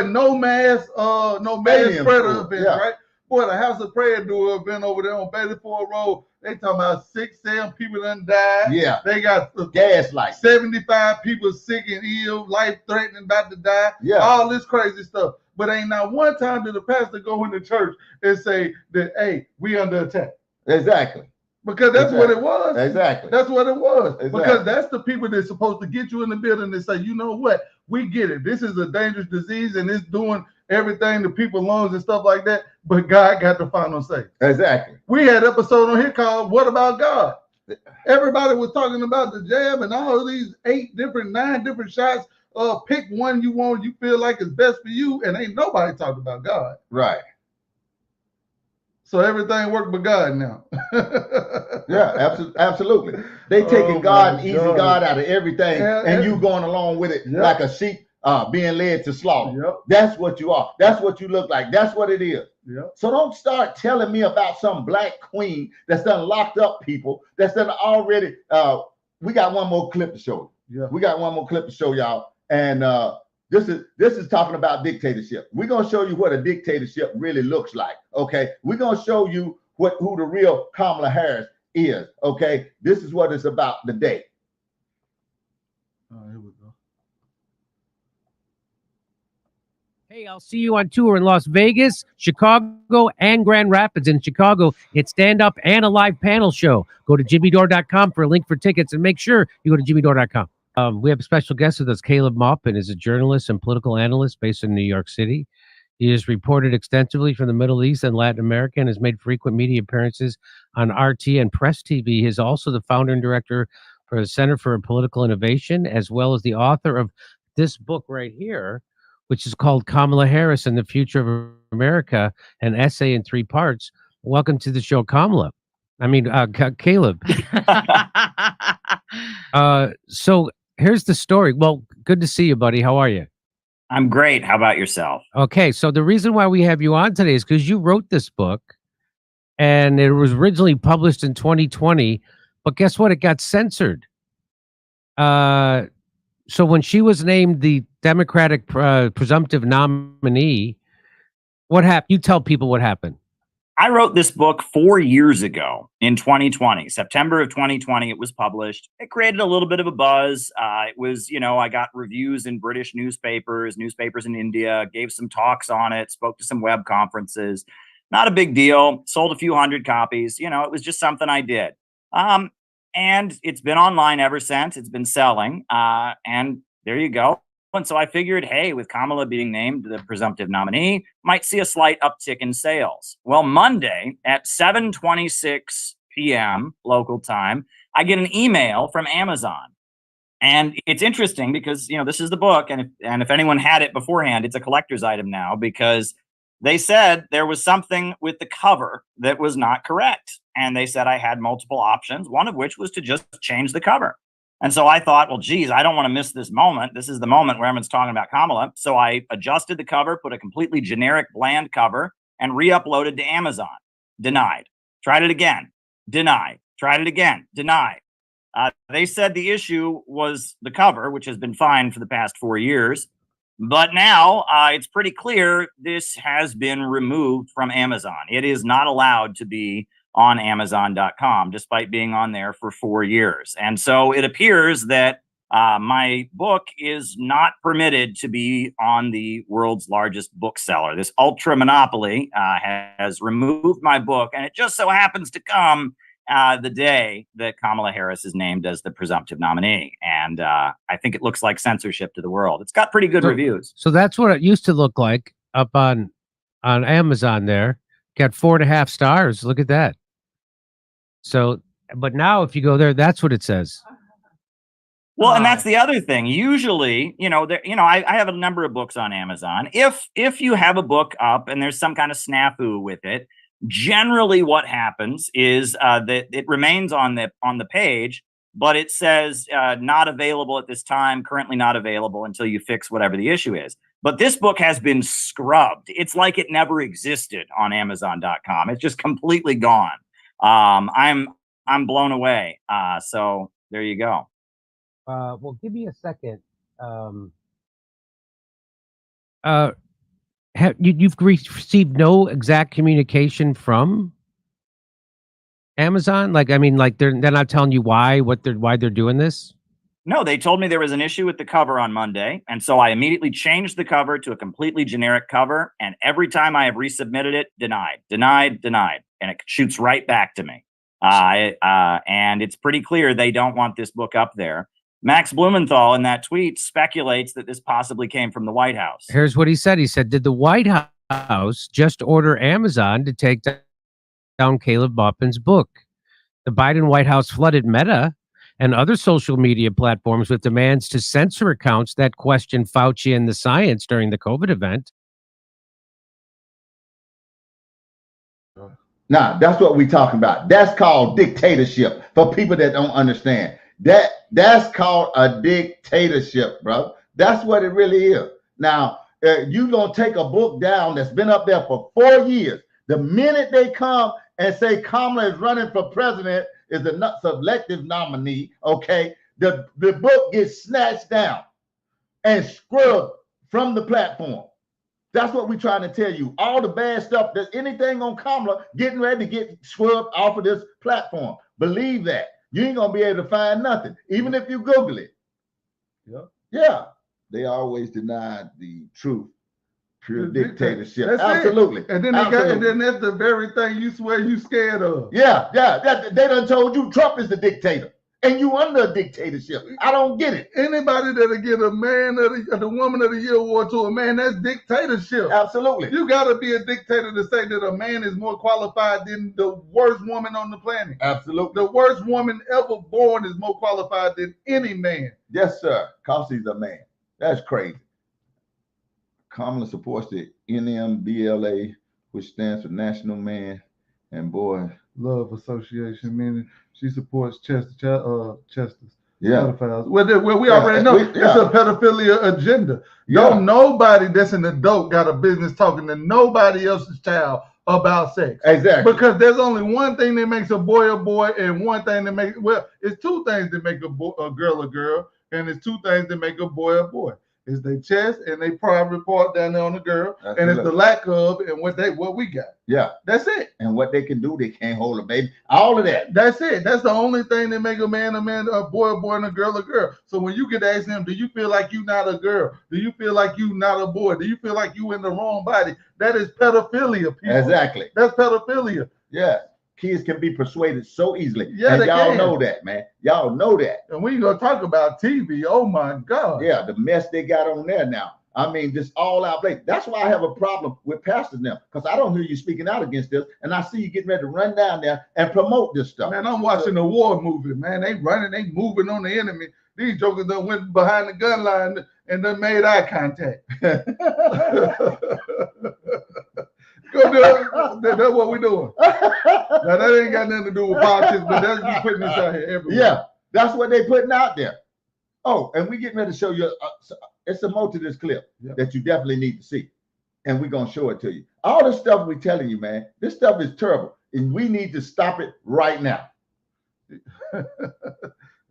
no mass spreader events, right? Boy, the House of Prayer do an event over there on Bailey Ford Road. They talking about 6-7 people done died. Yeah. They got gaslight. 75 people sick and ill, life-threatening, about to die. Yeah. All this crazy stuff. But ain't not one time did the pastor go in the church and say that, hey, we under attack. Exactly. Because that's what it was. Exactly. That's what it was. Exactly. Because that's the people that's supposed to get you in the building and say, you know what? We get it. This is a dangerous disease and it's doing everything to people's lungs and stuff like that. But God got the final say. Exactly. We had an episode on here called What About God? Everybody was talking about the jab and all of these 9 different shots. Pick one you want, you feel like is best for you, and ain't nobody talking about God. Right. So everything worked but God now. Yeah, absolutely. They taking God and easy God out of everything, and you going along with it like a sheep being led to slaughter. That's what you are. That's what you look like. That's what it is. So don't start telling me about some black queen that's done locked up people, that's done already. We got one more clip to show you. We got one more clip to show y'all. And this is talking about dictatorship. We're gonna show you what a dictatorship really looks like. Okay, we're gonna show you who the real Kamala Harris is. Okay, this is what it's about today. Here we go. Hey, I'll see you on tour in Las Vegas, Chicago, and Grand Rapids. In Chicago, it's stand-up and a live panel show. Go to jimmydore.com for a link for tickets, and make sure you go to jimmydore.com. We have a special guest with us. Caleb Maupin is a journalist and political analyst based in New York City. He has reported extensively from the Middle East and Latin America and has made frequent media appearances on RT and Press TV. He is also the founder and director for the Center for Political Innovation, as well as the author of this book right here, which is called Kamala Harris and the Future of America, an essay in 3 parts. Welcome to the show, Kamala. I mean, Caleb. So here's the story. Well, good to see you, buddy. How are you? I'm great. How about yourself? Okay, so the reason why we have you on today is because you wrote this book, and it was originally published in 2020, but guess what? It got censored. So when she was named the Democratic presumptive nominee, what happened? You tell people what happened. I wrote this book 4 years ago in 2020, September of 2020. It was published. It created a little bit of a buzz. It was, I got reviews in British newspapers in India, gave some talks on it, spoke to some web conferences. Not a big deal. Sold a few hundred copies. It was just something I did. And it's been online ever since. It's been selling. And there you go. And so I figured, hey, with Kamala being named the presumptive nominee, might see a slight uptick in sales. Well, Monday at 7:26 p.m. local time, I get an email from Amazon. And it's interesting because, this is the book. And if anyone had it beforehand, it's a collector's item now because they said there was something with the cover that was not correct. And they said I had multiple options, one of which was to just change the cover. And so I thought, well, geez, I don't want to miss this moment. This is the moment where everyone's talking about Kamala. So I adjusted the cover, put a completely generic, bland cover, and re-uploaded to Amazon. Denied. Tried it again. Denied. Tried it again. Denied. They said the issue was the cover, which has been fine for the past 4 years. But now it's pretty clear this has been removed from Amazon. It is not allowed to be on Amazon.com, despite being on there for 4 years. And so it appears that my book is not permitted to be on the world's largest bookseller. This ultra monopoly has removed my book, and it just so happens to come the day that Kamala Harris is named as the presumptive nominee. And I think it looks like censorship to the world. It's got pretty good reviews. So that's what it used to look like up on Amazon there. Got 4.5 stars. Look at that. So, but now if you go there, that's what it says. Well, and that's the other thing. Usually, I have a number of books on Amazon. If you have a book up and there's some kind of snafu with it, generally what happens is that it remains on the page, but it says not available at this time, currently not available until you fix whatever the issue is. But this book has been scrubbed. It's like it never existed on Amazon.com. It's just completely gone. I'm blown away. So there you go. Well, give me a second. You've received no exact communication from Amazon? They're not telling you why they're doing this? No, they told me there was an issue with the cover on Monday. And so I immediately changed the cover to a completely generic cover. And every time I have resubmitted it, denied. And it shoots right back to me. And it's pretty clear they don't want this book up there. Max Blumenthal in that tweet speculates that this possibly came from the White House. Here's what he said. He said, did the White House just order Amazon to take down Caleb Maupin's book? The Biden White House flooded Meta and other social media platforms with demands to censor accounts that question Fauci and the science during the COVID event. Now, that's what we're talking about. That's called dictatorship for people that don't understand. That's called a dictatorship, bro. That's what it really is. Now, you gonna take a book down that's been up there for 4 years. The minute they come and say Kamala is running for president, is a selective nominee, okay, the book gets snatched down and scrubbed from the platform. That's what we're trying to tell you. All the bad stuff, there's anything on Kamala getting ready to get scrubbed off of this platform. Believe that. You ain't gonna be able to find nothing, even if you Google it. Yeah. They always denied the truth. Pure dictatorship. That's absolutely. And then and then that's the very thing you swear you scared of. Yeah. They done told you Trump is the dictator. And you under a dictatorship. I don't get it. Anybody that'll get a man of the woman of the year award to a man, that's dictatorship. Absolutely. You gotta be a dictator to say that a man is more qualified than the worst woman on the planet. Absolutely. The worst woman ever born is more qualified than any man. Yes, sir. Cause he's a man. That's crazy. Kamala supports the NMBLA, which stands for National Man and Boy Love Association, meaning she supports Chester's. Yeah. Pedophiles. Well, we already know it's a pedophilia agenda. Don't nobody that's an adult got a business talking to nobody else's child about sex. Exactly. Because there's only one thing that makes a boy, and one thing that makes, well, it's two things that make a girl, and it's two things that make a boy. It's their chest and they private part down there on the girl, and it's the lack of and what we got. Yeah. That's it. And what they can do, they can't hold a baby. All of that. That's it. That's the only thing that make a man, a boy, and a girl. So when you get asked him, do you feel like you not a girl? Do you feel like you not a boy? Do you feel like you in the wrong body? That is pedophilia, people. Exactly. That's pedophilia. Yeah. Kids can be persuaded so easily. Yeah, and they y'all can. know that, man. Y'all know that. And we gonna talk about TV. Oh my God. Yeah, the mess they got on there now. I mean, just all out blatant. That's why I have a problem with pastors now, because I don't hear you speaking out against this, and I see you getting ready to run down there and promote this stuff. Man, I'm watching a war movie, man. They running, they moving on the enemy. These jokers done went behind the gun line and done made eye contact. Go do it. That's what we're doing. Now, that ain't got nothing to do with politics, but that's just putting this out here everywhere. Yeah, that's what they putting out there. Oh, and we getting ready to show you, it's some more to this clip that you definitely need to see. And we're going to show it to you. All this stuff we're telling you, man, this stuff is terrible. And we need to stop it right now.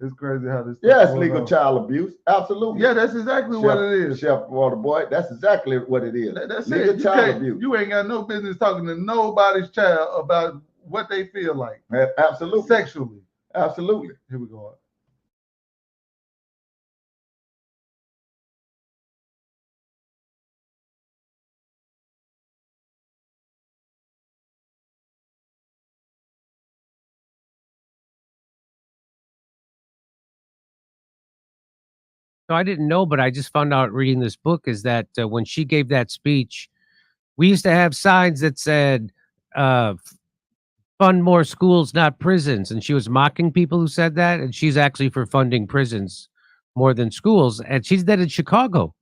It's crazy how this. Yeah, it's legal child abuse. Absolutely. Yeah, that's exactly what it is. Chef Waterboy, that's exactly what it is. That's legal it. child abuse. You ain't got no business talking to nobody's child about what they feel like. Absolutely. Sexually. Absolutely. Here we go. So I didn't know, but I just found out reading this book is that when she gave that speech, we used to have signs that said, fund more schools, not prisons. And she was mocking people who said that. And she's actually for funding prisons more than schools. And she's dead in Chicago.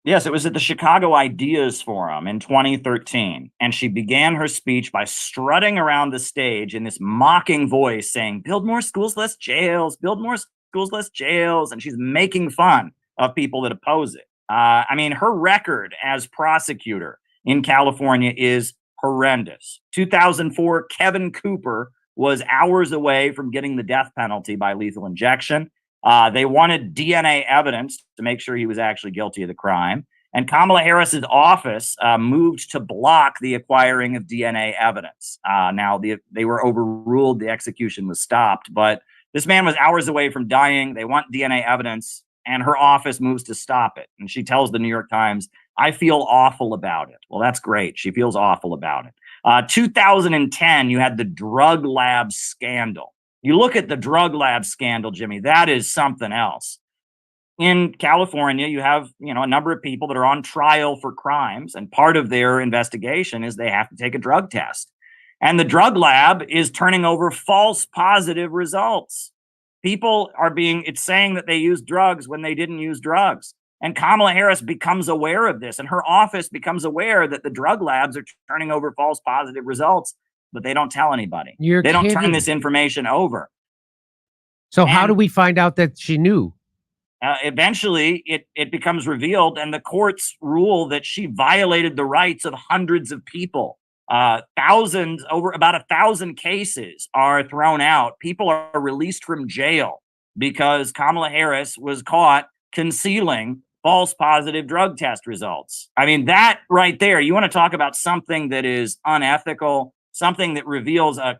Yes, it was at the Chicago Ideas Forum in 2013. And she began her speech by strutting around the stage in this mocking voice saying, build more schools, less jails, build more schools, less jails. And she's making fun of people that oppose it. I mean, her record as prosecutor in California is horrendous. 2004, Kevin Cooper was hours away from getting the death penalty by lethal injection. They wanted DNA evidence to make sure he was actually guilty of the crime. And Kamala Harris's office moved to block the acquiring of DNA evidence. Now, they were overruled. The execution was stopped. But this man was hours away from dying. They want DNA evidence, and her office moves to stop it. And she tells the New York Times, I feel awful about it. Well, that's great. She feels awful about it. 2010, you had the drug lab scandal. You look at the drug lab scandal, Jimmy, that is something else. In California, you have, a number of people that are on trial for crimes, and part of their investigation is they have to take a drug test. And the drug lab is turning over false positive results. People it's saying that they used drugs when they didn't use drugs. And Kamala Harris becomes aware of this, and her office becomes aware that the drug labs are turning over false positive results. but they don't tell anybody. You're they don't turn kidding. this information over. So how do we find out that she knew? Eventually, it becomes revealed, and the courts rule that she violated the rights of hundreds of people. Thousands, over about 1,000 cases are thrown out. People are released from jail because Kamala Harris was caught concealing false positive drug test results. I mean, that right there, you want to talk about something that is unethical, something that reveals a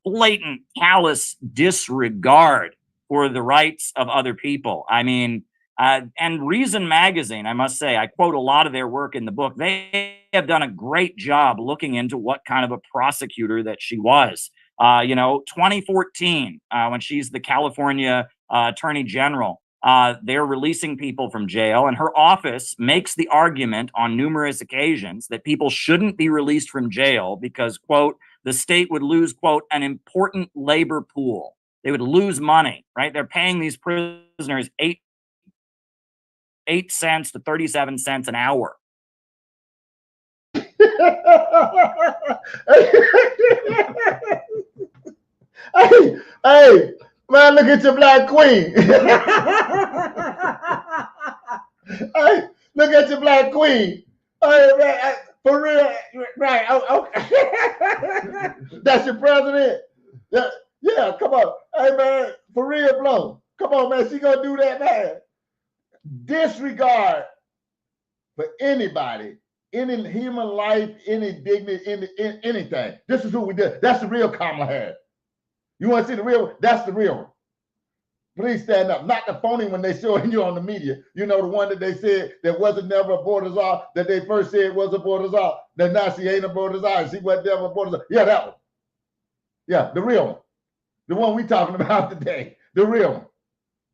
blatant, callous disregard for the rights of other people. I mean, and Reason Magazine, I must say, I quote a lot of their work in the book. They have done a great job looking into what kind of a prosecutor that she was. 2014, when she's the California Attorney General, they're releasing people from jail, and her office makes the argument on numerous occasions that people shouldn't be released from jail because, quote, the state would lose, quote, an important labor pool. They would lose money, right? They're paying these prisoners 8 cents to 37 cents an hour. Hey, man, look at your black queen. Hey, look at your black queen. Hey, man, for real, right? Okay. That's your president. Yeah, come on. Hey, man, for real, blow. Come on, man. She gonna do that, man. Disregard for anybody, any human life, any dignity, anything. This is who we did. That's the real Kamala Harris. You want to see the real one? That's the real one. Please stand up. Not the phony one they showing you on the media. You know, the one that they said that wasn't never a border czar, that they first said was a border czar, that now she ain't a border czar, she wasn't never a border czar. Yeah, that one. Yeah, the real one. The one we talking about today. The real one.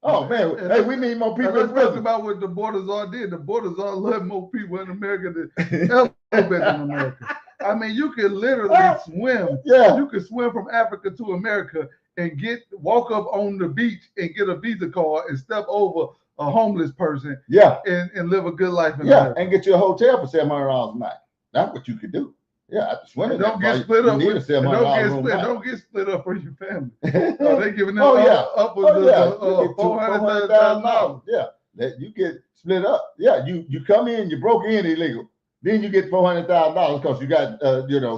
Oh, man. Hey, we need more people. Let's talk about what the border czar did. The border czar let more people in America than ever been in America. I mean, you can literally swim. Yeah. You can swim from Africa to America and walk up on the beach and get a Visa card and step over a homeless person. Yeah. And live a good life in America. And get you a hotel for $700 a night. That's what you could do. Yeah, after swimming. Don't get split up. Don't get split up for your family. They giving them upwards of $400,000. Yeah, that you get split up. Yeah, you come in, you broke in illegal. Then you get $400,000 because you got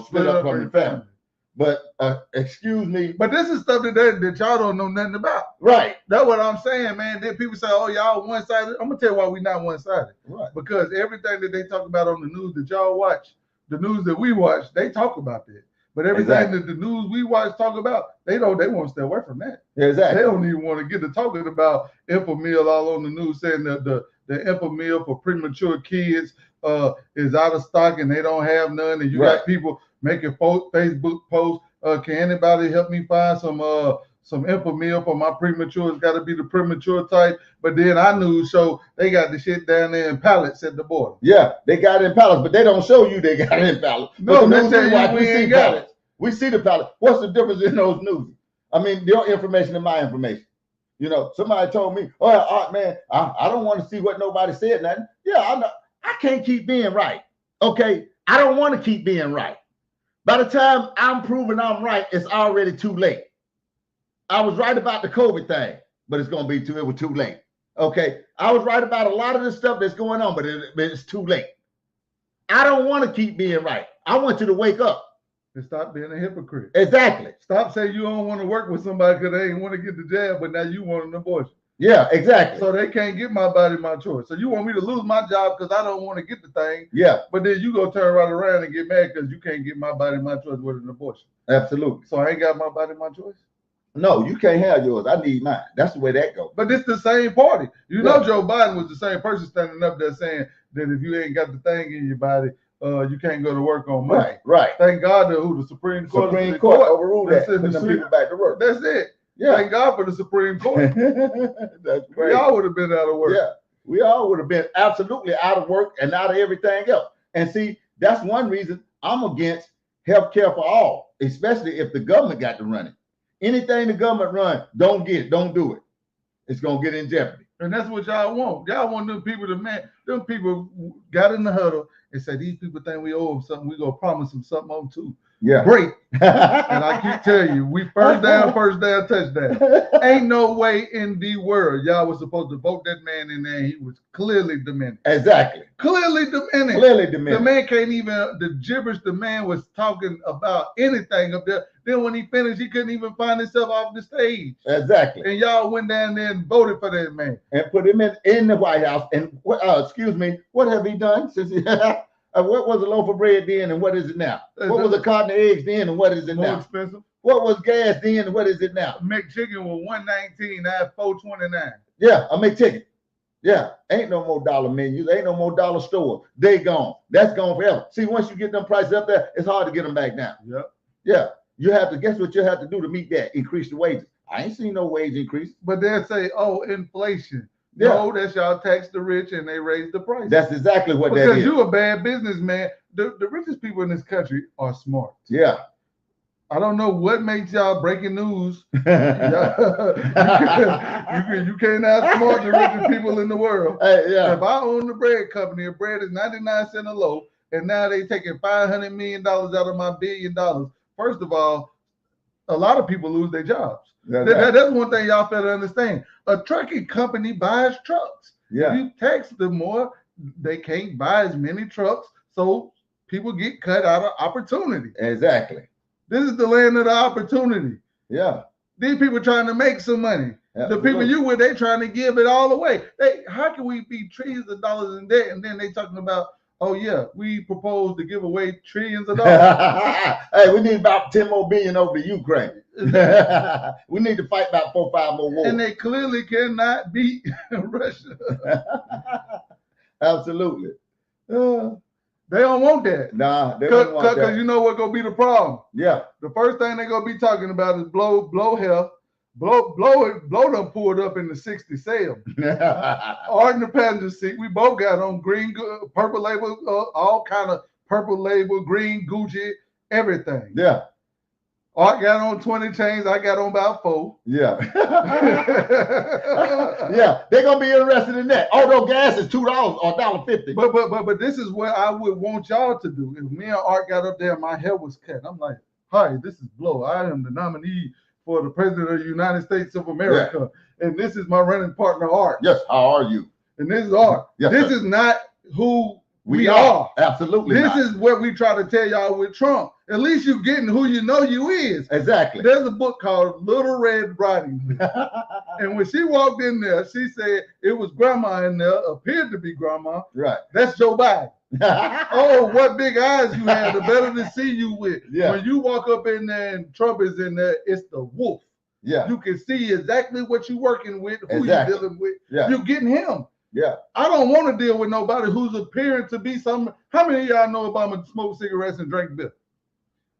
split up from your family. But excuse me. But this is stuff that y'all don't know nothing about. Right. That's what I'm saying, man. Then people say, oh, y'all one-sided. I'm gonna tell you why we not one-sided. Right. Because everything that they talk about on the news that y'all watch, the news that we watch, they talk about that. But everything that the news we watch talk about, they want to stay away from that. Exactly. They don't even want to get to talking about infamil all on the news, saying that the infamil for premature kids is out of stock and they don't have none. And you got people making Facebook posts. Can anybody help me find some infamil for my premature? It's got to be the premature type. But then our news show they got the shit down there in pallets at the border. Yeah, they got it in pallets, but they don't show you they got it in pallets. No, they tell you we ain't got it. We see the pallet. What's the difference in those news? I mean, your information and my information. You know, somebody told me, oh, Art, man, I don't want to see what nobody said nothing. Yeah, I know. I can't keep being right. Okay, I don't want to keep being right. By the time I'm proving I'm right, it's already too late. I was right about the COVID thing, but it was too late. Okay, I was right about a lot of the stuff that's going on, but it's too late. I don't want to keep being right. I want you to wake up. And stop being a hypocrite. Exactly. Stop saying you don't want to work with somebody because they ain't want to get the jab, but now you want an abortion. Yeah, exactly. So they can't get my body, my choice. So you want me to lose my job because I don't want to get the thing. Yeah. But then you go turn right around and get mad because you can't get my body, my choice with an abortion. Absolutely. So I ain't got my body, my choice? No, you can't have yours. I need mine. That's the way that goes. But it's the same party. You know Joe Biden was the same person standing up there saying that if you ain't got the thing in your body, you can't go to work on Monday. Right. Thank God that the Supreme Court overruled that. Putting the people back to work. That's it. Yeah. Thank God for the Supreme Court. That's great. We all would have been out of work. Yeah. We all would have been absolutely out of work and out of everything else. And see, that's one reason I'm against health care for all, especially if the government got to run it. Anything the government run, don't get it. Don't do it. It's going to get in jeopardy. And that's what y'all want. Y'all want them people them people got in the huddle and said, these people think we owe them something. We going to promise them something on too. Great. And I keep telling you, we first down, touchdown. Ain't no way in the world y'all was supposed to vote that man in there. He was clearly demented. Exactly. Clearly demented. Clearly demented. The man can't even, the gibberish the man was talking about anything up there. Then when he finished, he couldn't even find himself off the stage. Exactly. And y'all went down there and voted for that man. And put him in the White House. And excuse me, what have he done since he what was a loaf of bread then and what is it now? What was a carton of eggs then and what is it now? More expensive. What was gas then and what is it now? McChicken was $1.19, now $4.29. Yeah, a McChicken. Yeah, ain't no more dollar menus, ain't no more dollar stores. They gone. That's gone forever. See, once you get them prices up there, it's hard to get them back down. Yep. Yeah, you have to, guess what you have to do to meet that? Increase the wages. I ain't seen no wage increase. But they'll say, oh, inflation. Yeah. No, that's y'all tax the rich and they raise the price. That's exactly what that is. Because you a bad businessman. The richest people in this country are smart. Yeah. I don't know what makes y'all breaking news. you can't outsmart the richest people in the world. Yeah. If I own the bread company, if bread is 99 cents a loaf, and now they taking $500 million out of my $1 billion, first of all, a lot of people lose their jobs. That's one thing y'all fail to understand. A trucking company buys trucks. Yeah. If you tax them more, they can't buy as many trucks, so people get cut out of opportunity. Exactly. This is the land of the opportunity. Yeah. These people trying to make some money. Absolutely. The people you with, they trying to give it all away. How can we be trillions of dollars in debt and then they talking about, oh yeah, we propose to give away trillions of dollars. Hey, we need about 10 more billion over to Ukraine. We need to fight about 4 or 5 more wars. And they clearly cannot beat Russia. Absolutely. They don't want that. Nah, they don't want that. Because you know what gonna be the problem. Yeah. The first thing they're gonna be talking about is blow health. Blow done pulled up in the 60 sale. Art in the passenger seat. We both got on green, purple label, all kind of purple label, green Gucci, everything. Yeah. Art got on 20 chains. I got on about 4. Yeah. Yeah, they're gonna be interested in that. Although gas is $2 or $1.50. But this is what I would want y'all to do. If me and Art got up there and my hair was cut, I'm like, hi, this is Blow. I am the nominee for the President of the United States of America. Yeah. And this is my running partner, Art. Yes, how are you? And this is Art. Yes, this sir. is not who we are. Absolutely This not. is what we try to tell y'all with Trump. At least you getting who you know you is. Exactly. There's a book called Little Red Riding Hood. And when she walked in there, she said it was grandma in there, appeared to be grandma. Right. That's Joe Biden. Oh, what big eyes you had, the better to see you with. Yeah. When you walk up in there and Trump is in there, it's the wolf. Yeah. You can see exactly what you're working with, who Exactly. you're dealing with. Yeah. You're getting him. Yeah. I don't want to deal with nobody who's appearing to be some. How many of y'all know Obama smoked cigarettes and drank beer?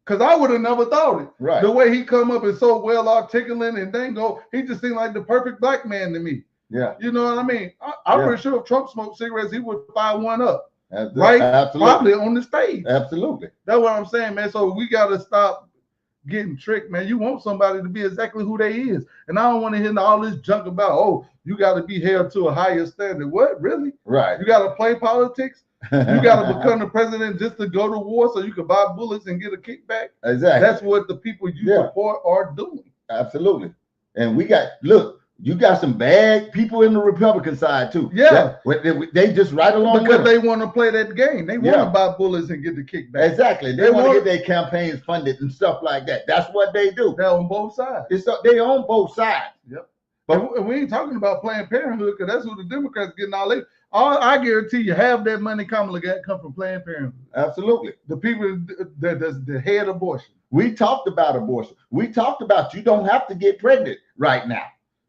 Because I would have never thought it. Right. The way he come up is so well articulate and dango, he just seemed like the perfect black man to me. Yeah. You know what I mean? I'm Yeah. pretty sure if Trump smoked cigarettes, he would fire one up. Absolutely. Right? Absolutely. Probably on the stage. Absolutely. That's what I'm saying, man. So we got to stop getting tricked, man. You want somebody to be exactly who they is. And I don't want to hear all this junk about, oh, you got to be held to a higher standard. What? Really? Right. You got to play politics? You got to become the president just to go to war so you can buy bullets and get a kickback? Exactly. That's what the people you support are doing. Absolutely. And we got, look, you got some bad people in the Republican side too. Yeah. They just right along because with they want to play that game. They want to buy bullets and get the kickback. Exactly. They want to get their campaigns funded and stuff like that. That's what they do. They're on both sides. They on both sides. Yep. But we ain't talking about Planned Parenthood because that's who the Democrats getting all they. I guarantee you, half that money Kamala got come from Planned Parenthood. Absolutely. The people that head abortion. We talked about abortion. We talked about you don't have to get pregnant right now.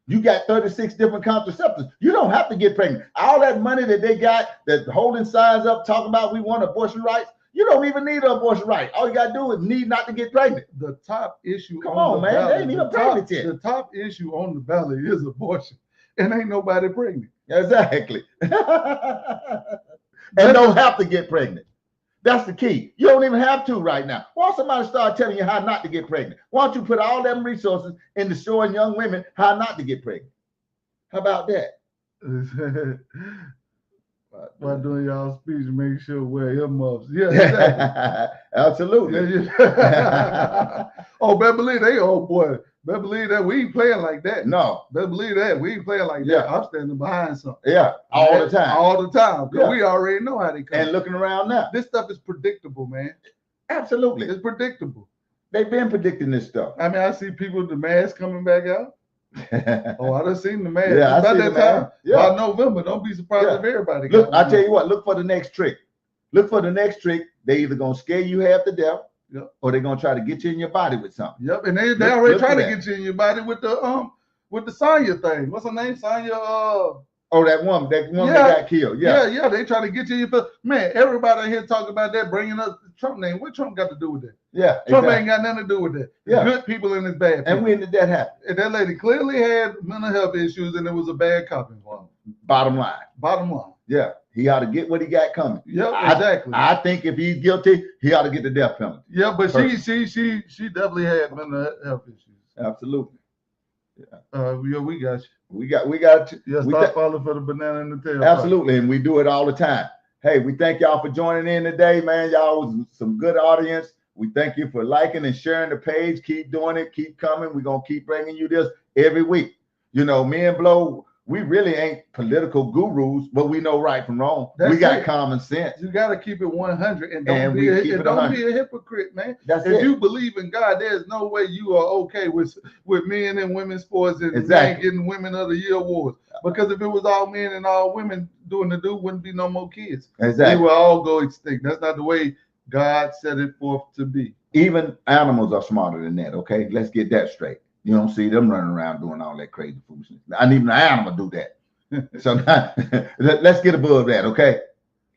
You got 36 different contraceptives. You don't have to get pregnant. All that money that they got, that holding signs up talking about we want abortion rights, you don't even need an abortion right. All you got to do is need not to get pregnant. The top issue Come on, man. ballot, they ain't even pregnant yet. The top issue on the ballot is abortion. And ain't nobody pregnant. Exactly. And don't have to get pregnant. That's the key. You don't even have to right now. Why don't somebody start telling you how not to get pregnant? Why don't you put all them resources into showing young women how not to get pregnant? How about that? While doing y'all speech, make sure wear earmuffs. Yeah, exactly. Absolutely. Yeah. Oh, better believe they old boy. Better believe that we ain't playing like that. No. Better believe that we ain't playing like Yeah. that. I'm standing behind something. Yeah, all the time. All the time. Because Yeah. we already know how they come. And looking around now. This stuff is predictable, man. Absolutely. It's predictable. They've been predicting this stuff. I mean, I see people with the mask coming back out. Oh, I done seen the mask. Yeah, I By see that the time, mask. Yeah. by November, don't be surprised if everybody Look, got I tell you what, look for the next trick. Look for the next trick. They either gonna scare you half to death, or they're gonna try to get you in your body with something. Yep, and they already trying to get you in your body with the Sonya thing. What's her name? Sonya. Oh, that woman that got killed. Yeah, they trying to get you in your. Man, everybody here talking about that, bringing up the Trump name. What Trump got to do with that? Yeah, Trump ain't got nothing to do with that. Yeah. Good people and it's bad people. And when did that happen? And that lady clearly had mental health issues, and it was a bad cop involved. Bottom line. Bottom line. Yeah, he ought to get what he got coming. Yep, exactly. I think if he's guilty, he ought to get the death penalty. Yeah, but she definitely had mental health issues. Absolutely. Yeah, we got you. We got Yeah, start following for the banana in the tail. Absolutely, and we do it all the time. Hey, we thank y'all for joining in today, man. Y'all was some good audience. We thank you for liking and sharing the page. Keep doing it. Keep coming. We're going to keep bringing you this every week. You know, me and Blow, we really ain't political gurus, but we know right from wrong. We got common sense. You got to keep it 100 and don't be a hypocrite, man. If you believe in God, there's no way you are okay with men and women's sports and men getting Women of the Year awards. Because if it was all men and all women doing the do, wouldn't be no more kids. Exactly. They would all go extinct. That's not the way God set it forth to be. Even animals are smarter than that, okay? Let's get that straight. You don't see them running around doing all that crazy foolishness. Not even an animal do that. So now, let's get above that, okay?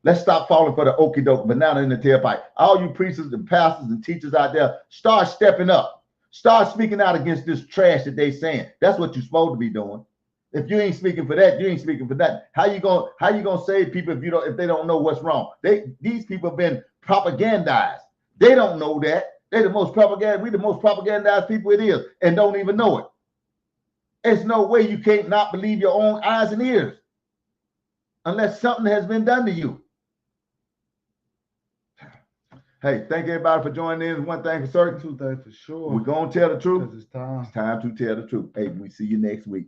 Let's stop falling for the okie doke banana in the tailpipe. All you preachers and pastors and teachers out there, start stepping up. Start speaking out against this trash that they saying. That's what you're supposed to be doing. If you ain't speaking for that, you ain't speaking for that. How you gonna save people if they don't know what's wrong? These people have been propagandized. They don't know that. We the most propagandized people it is, and don't even know it. There's no way you can't not believe your own eyes and ears unless something has been done to you. Hey, thank everybody for joining in. One thing for certain. Two things for sure. We're gonna tell the truth. It's time. It's time to tell the truth. Hey, we see you next week.